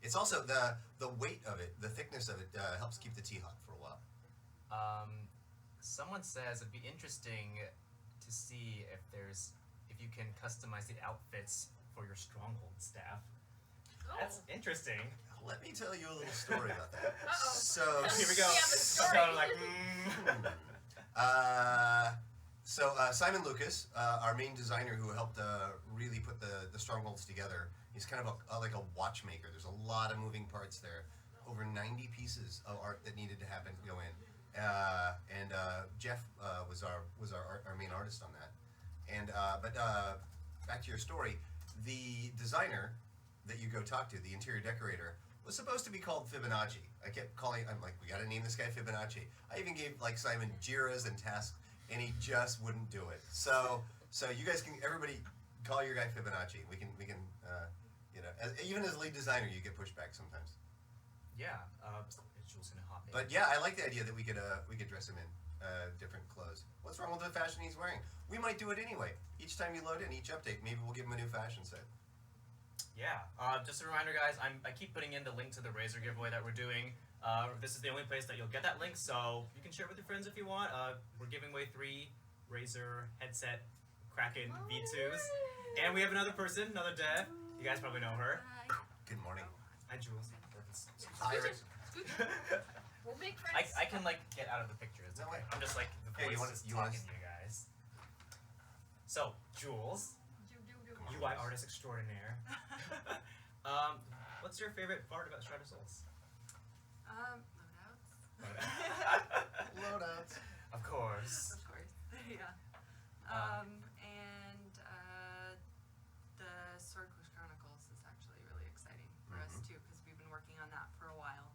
It's also the weight of it, the thickness of it helps keep the tea hot for a while. Someone says it'd be interesting to see if there's if you can customize the outfits for your Stronghold staff. Oh. That's interesting. Let me tell you a little story about that. Uh-oh. So Here we go. We have a story. So I'm like, Simon Lucas, our main designer who helped really put the Strongholds together, he's kind of like a watchmaker. There's a lot of moving parts there. Over 90 pieces of art that needed to go in. And Jeff was our main artist on that. And but back to your story, the designer that you go talk to, the interior decorator, was supposed to be called Fibonacci. I kept calling. I'm like, we got to name this guy Fibonacci. I even gave like Simon Jiras and tasks, and he just wouldn't do it. So you guys can, everybody, call your guy Fibonacci. We can you know, even as lead designer, you get pushback sometimes. yeah, Jules gonna hop in. But yeah, I like the idea that we could dress him in different clothes. What's wrong with the fashion he's wearing? We might do it anyway. Each time you load in, each update, maybe we'll give him a new fashion set. Yeah, just a reminder, guys. I keep putting in the link to the Razer giveaway that we're doing. This is the only place that you'll get that link, so you can share it with your friends if you want. We're giving away 3 Razer headset Kraken V2s, and we have another person, another dev. You guys probably know her. Good morning. Hi, Jules. Hi, Rick. We'll make friends. I can like get out of the picture. It's No okay. way. I'm just like the Hey, voice you wanna- talking to you guys. So, Jules, Come on. UI artist extraordinaire. What's your favorite part about Shroud of Souls? Loadouts. Loadouts. Of course. Of course. Yeah. And the Sword Coast Chronicles is actually really exciting for us too, because we've been working on that for a while.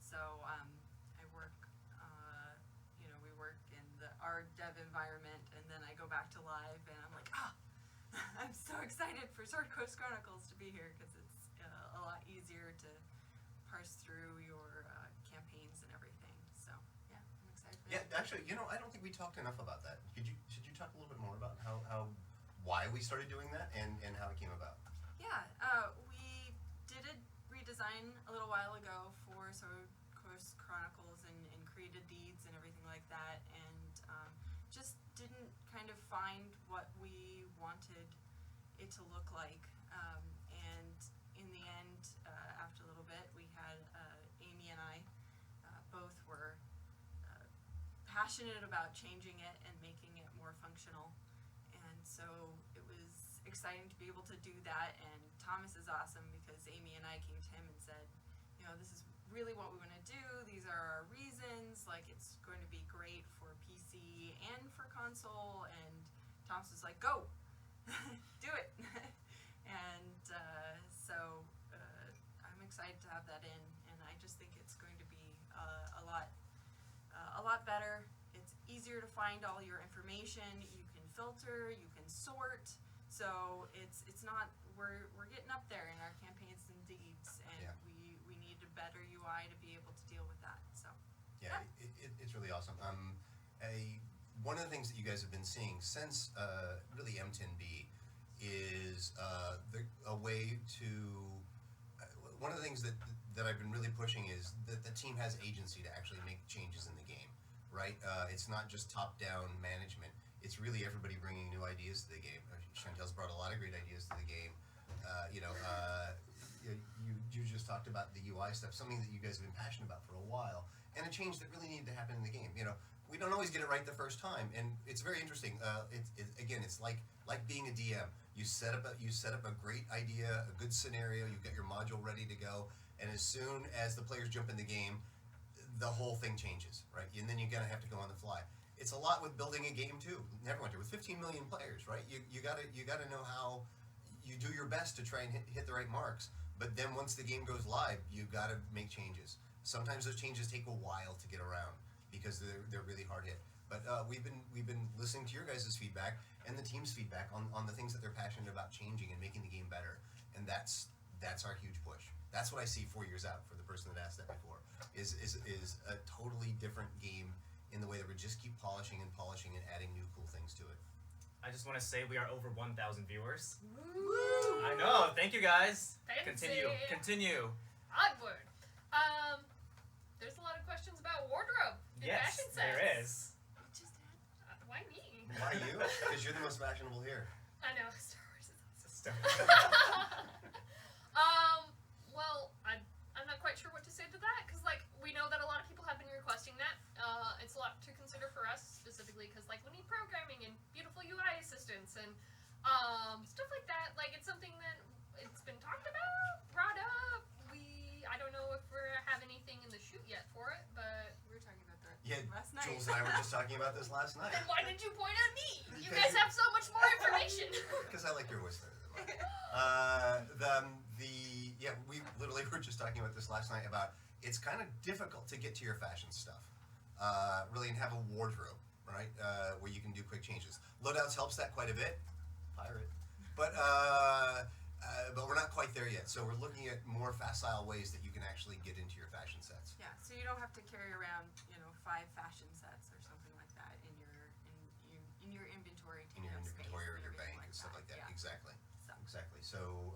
So I work, we work in our dev environment, and then I go back to live, and I'm like, I'm so excited for Sword Coast Chronicles to be here, because it's a lot easier to parse through your campaigns and everything. So yeah, I'm excited for Yeah, that. actually, I don't think we talked enough about that. Should you talk a little bit more about why we started doing that and how it came about? Yeah, we did a redesign a little while ago for Sword Coast Chronicles and created deeds and everything like that, and just didn't kind of find what we wanted it to look like. And in the end, after a little bit, we had Amy and I both were passionate about changing it and making it more functional. And so it was exciting to be able to do that, and Thomas is awesome because Amy and I came to him and said, this is really what we want to do, these are our reasons, like it's going to be great for PC and for console, and Thomas was like, go! Do it! And so I'm excited to have that in, and I just think it's going to be a lot better. It's easier to find all your information, you can filter, you can sort, so it's not, we're getting up there in our campaigns and deeds, and Yeah. we need a better UI to be able to deal with that, so. Yeah, it's really awesome. One of the things that you guys have been seeing since really M10B is a way to. One of the things that I've been really pushing is that the team has agency to actually make changes in the game, right? It's not just top-down management. It's really everybody bringing new ideas to the game. Chantel's brought a lot of great ideas to the game. You just talked about the UI stuff, something that you guys have been passionate about for a while, and a change that really needed to happen in the game. We don't always get it right the first time, and it's very interesting. It's like being a DM. You set up a great idea, a good scenario. You've got your module ready to go, and as soon as the players jump in the game, the whole thing changes, right? And then you're gonna have to go on the fly. It's a lot with building a game too. Neverwinter with 15 million players, right? You gotta know how you do your best to try and hit the right marks. But then once the game goes live, you gotta make changes. Sometimes those changes take a while to get around because they're really hard hit. But we've been listening to your guys' feedback and the team's feedback on the things that they're passionate about changing and making the game better. And that's our huge push. That's what I see 4 years out for the person that asked that before. Is a totally different game in the way that we just keep polishing and adding new cool things to it. I just want to say we are over 1,000 viewers. Woo! I know. Thank you, guys. Fancy. Continue. Onward. There's a lot of questions about wardrobe and Yes, fashion sets. there is. Why me? Why you? Because you're the most fashionable here. I know Star Wars is awesome. Star- Well, I'm not quite sure what to say to that because like we know that a lot of people have been requesting that. It's a lot to consider for us specifically because like we need programming and beautiful UI assistance and stuff like that. Like it's something that it's been talked about, brought up. I don't know if we have anything in the shoot yet for it, but We were talking about that Yeah, last night. Jules and I were just talking about this last night. then why did you point at me? You Because guys have so much more information. Because I like your voice better than mine. We literally were just talking about this last night about it's kind of difficult to get to your fashion stuff, really, and have a wardrobe, right, where you can do quick changes. Loadouts helps that quite a bit. Pirate, but we're not quite there yet. So we're looking at more facile ways that you can actually get into your fashion sets. Yeah, so you don't have to carry around, 5 fashion sets or something like that in your inventory. In your inventory or your bank and stuff like that. Yeah. Exactly. So. Exactly. So,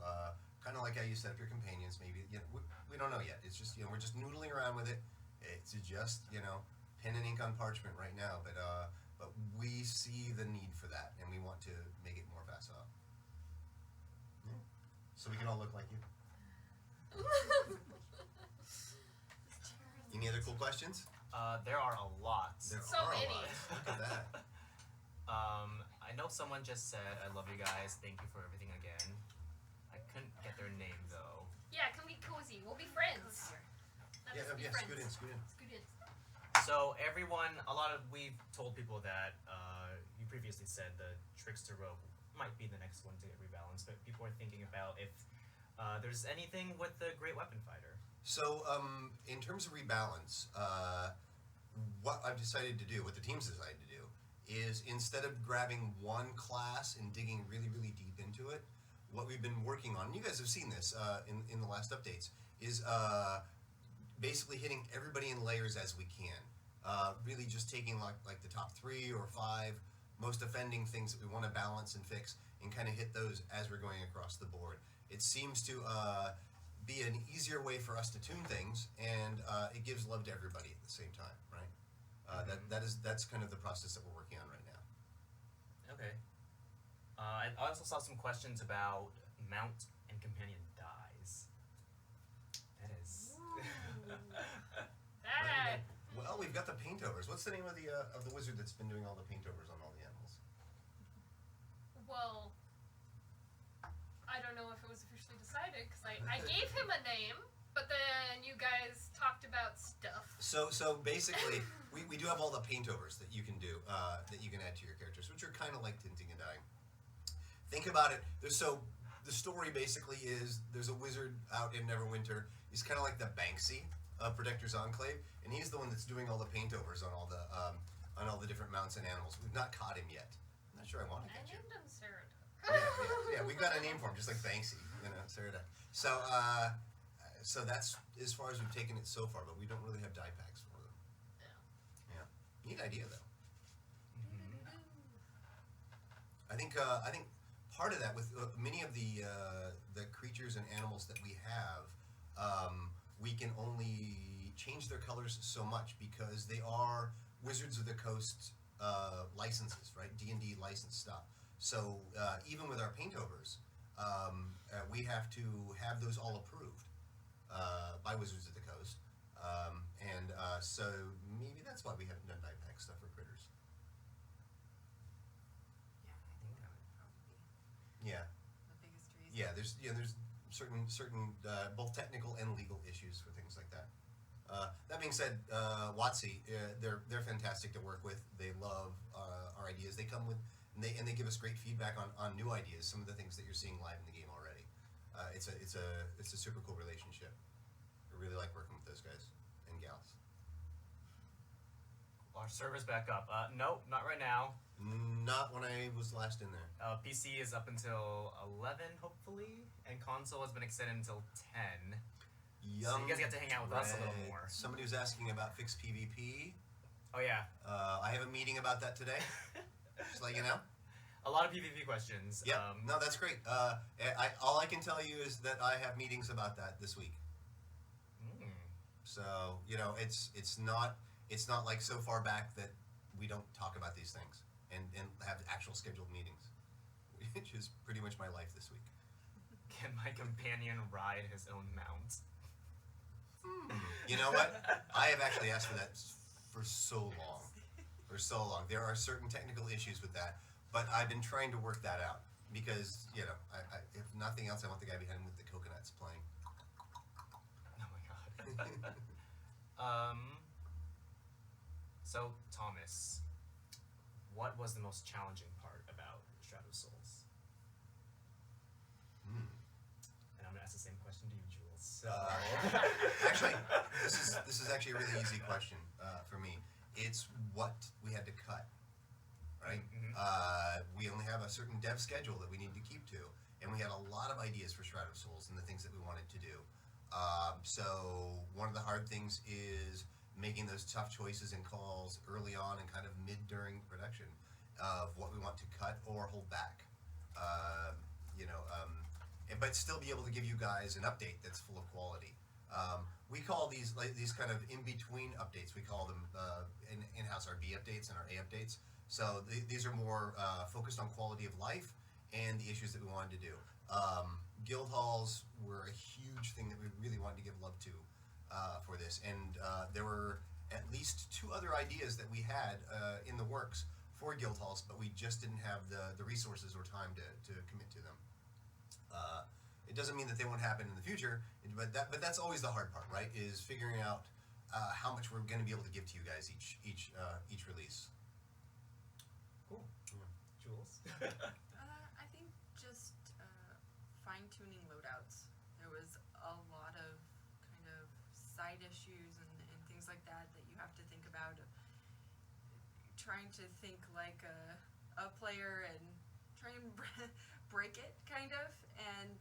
kind of like how you set up your companions, maybe, we don't know yet. It's just, we're just noodling around with it. It's just, pen and ink on parchment right now, but we see the need for that, and we want to make it more facile. Yeah. So we can all look like you. Any other cool questions? There are a lot. There So are a many. lot. Look at that. I know someone just said, "I love you guys. Thank you for everything again." I couldn't get their name though. Yeah, come be cozy. We'll be friends. Yeah, Let's be yeah, friends. scoot in. Scoot in. So everyone, we've told people that you previously said the Trickster Rogue might be the next one to get rebalanced, but people are thinking about if there's anything with the Great Weapon Fighter. So, in terms of rebalance, what I've decided to do, what the team's decided to do, is instead of grabbing one class and digging really, really deep into it, what we've been working on, and you guys have seen this in the last updates, is basically hitting everybody in layers as we can. Really just taking like the top 3 or 5 most offending things that we want to balance and fix, and kind of hit those as we're going across the board. It seems to be an easier way for us to tune things, and it gives love to everybody at the same time, right? That's kind of the process that we're working on right now. Okay. I also saw some questions about mount and companion dies. That is. That. Well, we've got the paintovers. What's the name of the wizard that's been doing all the paintovers on all the animals? Well, I don't know if it was officially decided because I gave him a name, but then you guys talked about stuff. So basically, we do have all the paintovers that you can do, that you can add to your characters, which are kind of like tinting and dyeing. Think about it. So the story basically is there's a wizard out in Neverwinter. He's kind of like the Banksy of Protector's Enclave, and he's the one that's doing all the paintovers on all the different mounts and animals. We've not caught him yet. I'm not sure I want to I get you. named him Sarah. Yeah, we've got a name for him, just like Banksy, Sarah. So that's as far as we've taken it so far, but we don't really have die packs for them. Yeah. Neat idea though. I think part of that with many of the creatures and animals that we have, we can only change their colors so much because they are Wizards of the Coast licenses, right? D&D licensed stuff. So even with our paintovers, we have to have those all approved by Wizards of the Coast, so maybe that's why we haven't done die pack stuff for critters. Yeah, I think that would probably be Yeah. the biggest reason. Yeah, there's certain both technical and legal issues for things like that. That being said, WotC, they're fantastic to work with. They love our ideas. They come with and they give us great feedback on new ideas. Some of the things that you're seeing live in the game already. It's a super cool relationship. I really like working with those guys and gals. Our server's back up. Nope, not right now. Not when I was last in there. PC is up until 11, hopefully, and console has been extended until 10. So you guys get to hang out with us a little more. Somebody was asking about fixed PvP. Oh yeah. I have a meeting about that today. Just let you know. A lot of PvP questions. Yeah. No, that's great. All I can tell you is that I have meetings about that this week. So it's not like so far back that we don't talk about these things and have actual scheduled meetings. which is pretty much my life this week. Can my companion ride his own mount? You know what? I have actually asked for that for so long. For so long. There are certain technical issues with that, but I've been trying to work that out because, you know, I if nothing else, I want the guy behind him with the coconuts playing. Oh my god. So, Thomas, what was the most challenging part about Shroud of Souls? And I'm gonna ask the same question to you, Jules. So, Actually, this is actually a really easy question for me. It's what we had to cut, right? We only have a certain dev schedule that we need to keep to, and we had a lot of ideas for Shroud of Souls and the things that we wanted to do. So one of the hard things is making those tough choices and calls early on and kind of mid during production of what we want to cut or hold back. But still be able to give you guys an update that's full of quality. We call these kind of in-between updates. We call them in-house our B updates and our A updates. So these are more focused on quality of life and the issues that we wanted to do. Guild halls were a huge thing that we really wanted to give love to for this, and there were at least 2 other ideas that we had in the works for guild halls, but we just didn't have the resources or time to commit to them. It doesn't mean that they won't happen in the future, but that's always the hard part, right? Is figuring out how much we're going to be able to give to you guys each release. cool. Jules? I think just fine-tuning loadouts. There was a lot of kind of side issues and things like that you have to think about. Trying to think like a player and try and break it, kind of. And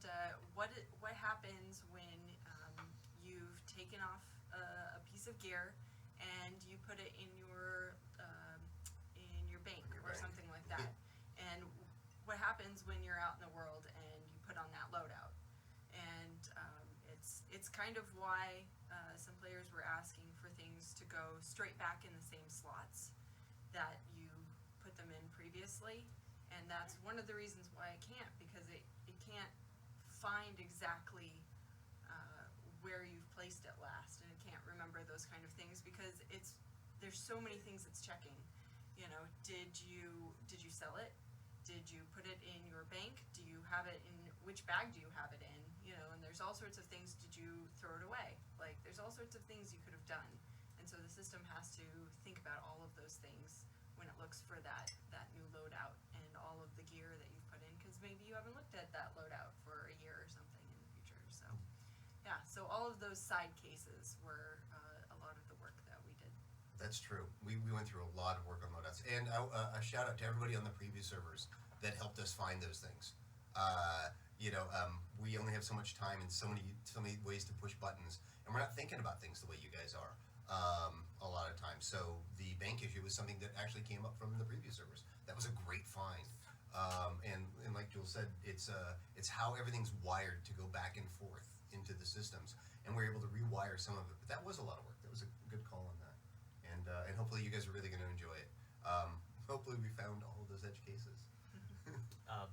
what happens when you've taken off a piece of gear and you put it in your bank or something like that, and what happens when you're out in the world and you put on that loadout. And it's kind of why some players were asking for things to go straight back in the same slots that you put them in previously, and that's one of the reasons why I can't, because it can't find exactly where you've placed it last, and it can't remember those kind of things because there's so many things it's checking. You know, did you sell it? Did you put it in your bank? Do you have it in, which bag do you have it in? You know, and there's all sorts of things. Did you throw it away? Like, there's all sorts of things you could have done. And so the system has to think about all of those things when it looks for that new loadout and all of the gear that you've put in, because maybe you haven't looked at that loadout for a year or something in the future. So, yeah, so all of those side cases were a lot of the work that we did. That's true. We went through a lot of work on loadouts, and a shout out to everybody on the previous servers that helped us find those things. We only have so much time and so many ways to push buttons, and we're not thinking about things the way you guys are a lot of times. So the bank issue was something that actually came up from the previous servers. That was a great find, and like Jules said, it's how everything's wired to go back and forth into the systems, and we're able to rewire some of it. But that was a lot of work. That was a good call on that, and hopefully you guys are really going to enjoy it. Hopefully we found all of those edge cases.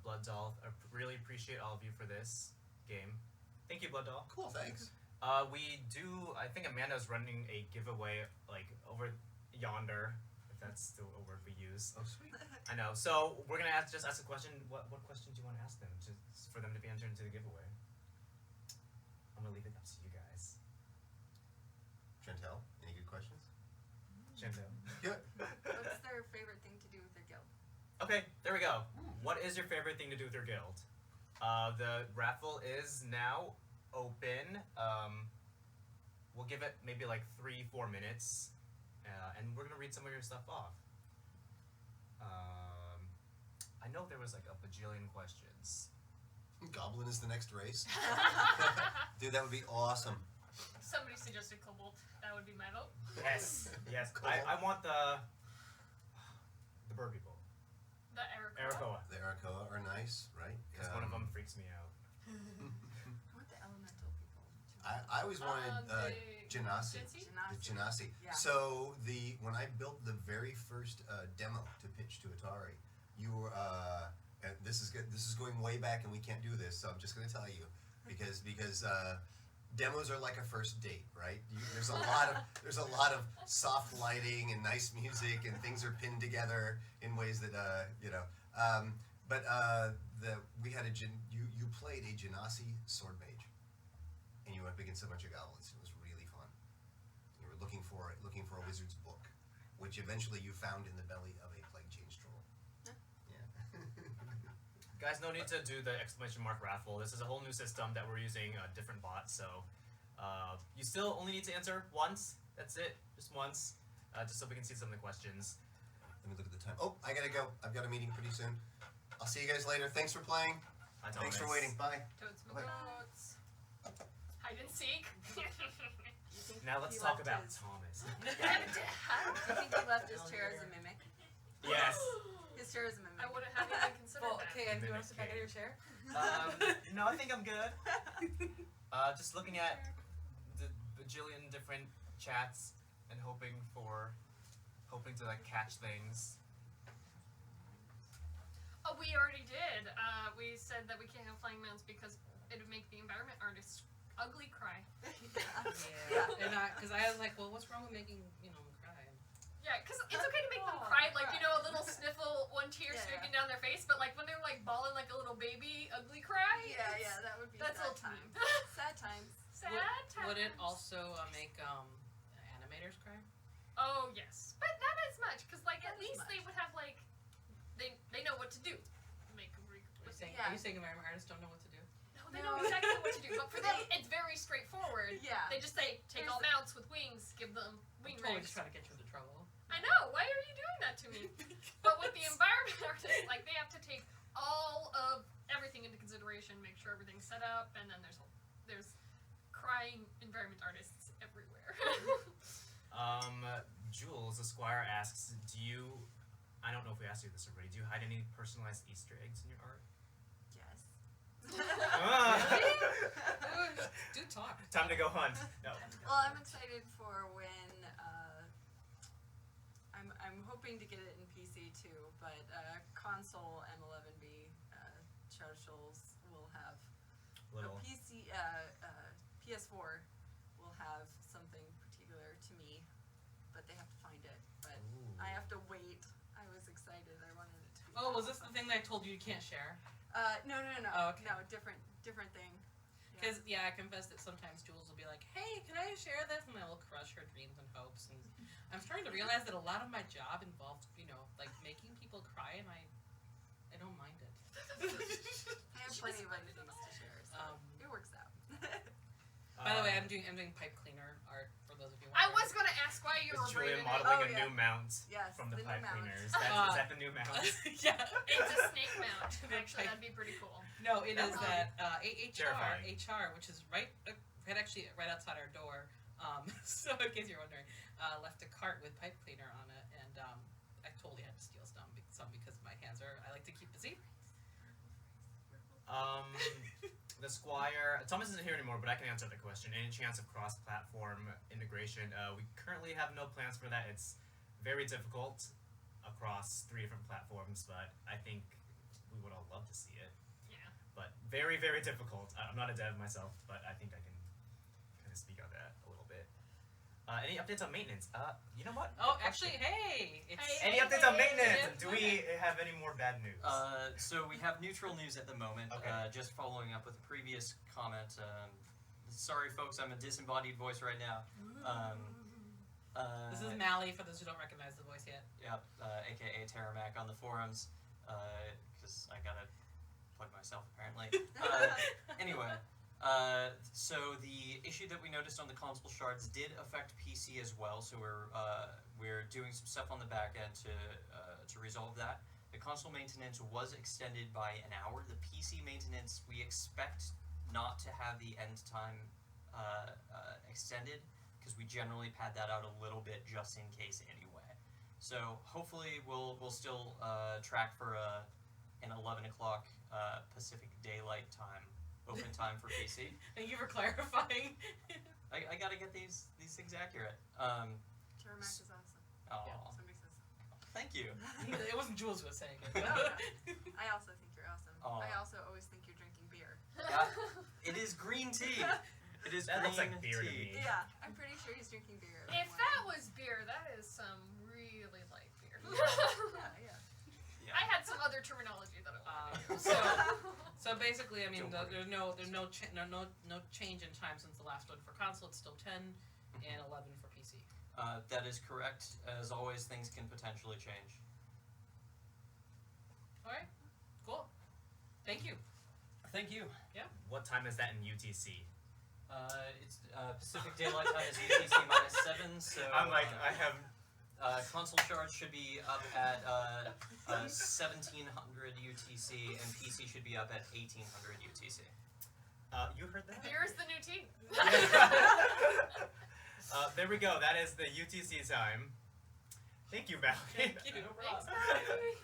Blood Doll, I really appreciate all of you for this game. Thank you, Blood Doll. Cool, thanks. I think Amanda's running a giveaway, like, over yonder, if that's still a word we use. Oh, sweet. I know. So we're gonna ask a question. What question do you want to ask them, just for them to be entered into the giveaway? I'm gonna leave it up to you guys. Chantel, any good questions? Chantel. Yeah. What's their favorite thing to do with their guild? Okay, there we go. What is your favorite thing to do with your guild? The raffle is now open. We'll give it maybe like 3-4 minutes, and we're gonna read some of your stuff off. I know there was like a bajillion questions. Goblin is the next race. Dude, that would be awesome. Somebody suggested Cobalt. That would be my vote. Yes, yes. Cool. I want the bird people. The Eric. Arakoa. The Arakoa are nice, right? Because one of them freaks me out. I want the elemental people. I always wanted the Genasi. Genasi? The Genasi. Yeah. So when I built the very first demo to pitch to Atari, you were this is good. This is going way back, and we can't do this. So I'm just going to tell you, because demos are like a first date, right? There's a lot of soft lighting and nice music, and things are pinned together in ways that we had you played a Genasi sword mage, and you went up against a bunch of goblins. It was really fun. You were looking for a wizard's book, which eventually you found in the belly of a plague change troll. Yeah. Guys, no need to do the exclamation mark raffle. This is a whole new system that we're using a different bot, so you still only need to answer once. That's it, just once, just so we can see some of the questions. Let me look at the time. Oh, I gotta go. I've got a meeting pretty soon. I'll see you guys later. Thanks for playing. Hi, Thanks for Thomas. waiting. Bye. Toads, Bye. toads. Hide and seek. Now let's He talk left about his- Thomas. Do you think he left his chair as a mimic? Yes. His chair is a mimic. I wouldn't have even considered Well, that. okay, and do you want to sit back in your chair? No, I think I'm good. Just looking at the bajillion different chats and hoping to like catch things. Oh, we already did. We said that we can't have flying mounts because it would make the environment artists ugly cry. Yeah. And because I was like, well, what's wrong with making them cry? Yeah, because it's okay to make them cry, like, you know, a little sniffle, one tear streaking down their face, but like when they're like bawling like a little baby, ugly cry. Yeah, that would be That's sad old time. time. Sad times. Sad times. Would it also make animators cry? Oh yes, but not as much, because like at Not as least they much. would have like, they know what to do. Make a Yeah. Are you saying environment artists don't know what to do? No, they know exactly what to do. But for them, it's very straightforward. Yeah. They just say, take all mounts with wings, give them wing I'm totally ranks. just trying to get you into trouble. I know. Why are you doing that to me? But with the environment artists, like they have to take all of everything into consideration, make sure everything's set up, and then there's crying environment artists everywhere. Jules, the Squire asks, I don't know if we asked you this already, do you hide any personalized Easter eggs in your art? Yes. Do talk. Time to go hunt. No. Well, I'm excited for when I'm hoping to get it in PC too, but console M11B Churchills will have Little. PC PS4 will have something particular to me, but they have to find it. But Ooh. I have to wait. I was excited. I wanted it to be. Oh, was this the awesome. thing that I told you you can't share? No. Oh, okay. No, different thing. Yeah. Because I confess that sometimes Jules will be like, "Hey, can I share this?" And I will crush her dreams and hopes. And I'm starting to realize that a lot of my job involves, like making people cry, and I don't mind it. I have plenty of other things to share, so it works out. By the way, I'm doing pipe cleaner art for those of you. I wondering. was gonna ask why you were Is Julia bringing it. modeling Oh, a yeah. new mount Yes, from the the new pipe mount. cleaners? Is that the new mount? Yeah. It's a snake mount. The Actually, pipe- that'd be pretty cool. No, it That is would that terrifying. HR, which is right outside our door. So in case you're wondering, left a cart with pipe cleaner on it, and I totally had to steal some because my hands I like to keep busy. The Squire, Thomas isn't here anymore, but I can answer the question. Any chance of cross-platform integration? We currently have no plans for that. It's very difficult across 3 different platforms, but I think we would all love to see it. Yeah. But very, very difficult. I'm not a dev myself, but I think I can kind of speak on that a little bit. Any updates on maintenance? You know what? Oh, Good question. actually, hey, it's Any updates on maintenance? Yeah. Do we have any more bad news? So we have neutral news at the moment. Okay. Just following up with a previous comment. Sorry, folks, I'm a disembodied voice right now. this is Mally for those who don't recognize the voice yet. Yep, aka Terramac on the forums, because I gotta plug myself apparently. Anyway, so the issue that we noticed on the console shards did affect PC as well. So we're doing some stuff on the back end to resolve that. The console maintenance was extended by an hour. The PC maintenance we expect not to have the end time extended, because we generally pad that out a little bit just in case anyway. So hopefully we'll still track for an 11 o'clock Pacific Daylight Time open time for PC. Thank you for clarifying. I gotta get these things accurate. Terramac is awesome. Oh. Somebody says. Thank you. It wasn't Jules who was saying it. I also think you're awesome. Aw. I also always think you're drinking beer. Yeah, it is green tea. It is That green looks like beer to tea. me. Yeah, I'm pretty sure he's drinking beer. If that was beer, that is some really light beer. yeah. Yeah. I had some other terminology that I wanted to use. So basically, I mean, Don't there's no change in time since the last one for console. It's still 10 and 11 for PC. That is correct. As always, things can potentially change. All right, cool. Thank you. Thank you. Yeah. What time is that in UTC? It's Pacific Daylight Time is UTC -7, so I'm like, I have. console shards should be up at 1700 UTC, and PC should be up at 1800 UTC. You heard that? Beer is the new tea. There we go. That is the UTC time. Thank you, Valerie. Thank you. Thanks, Valerie.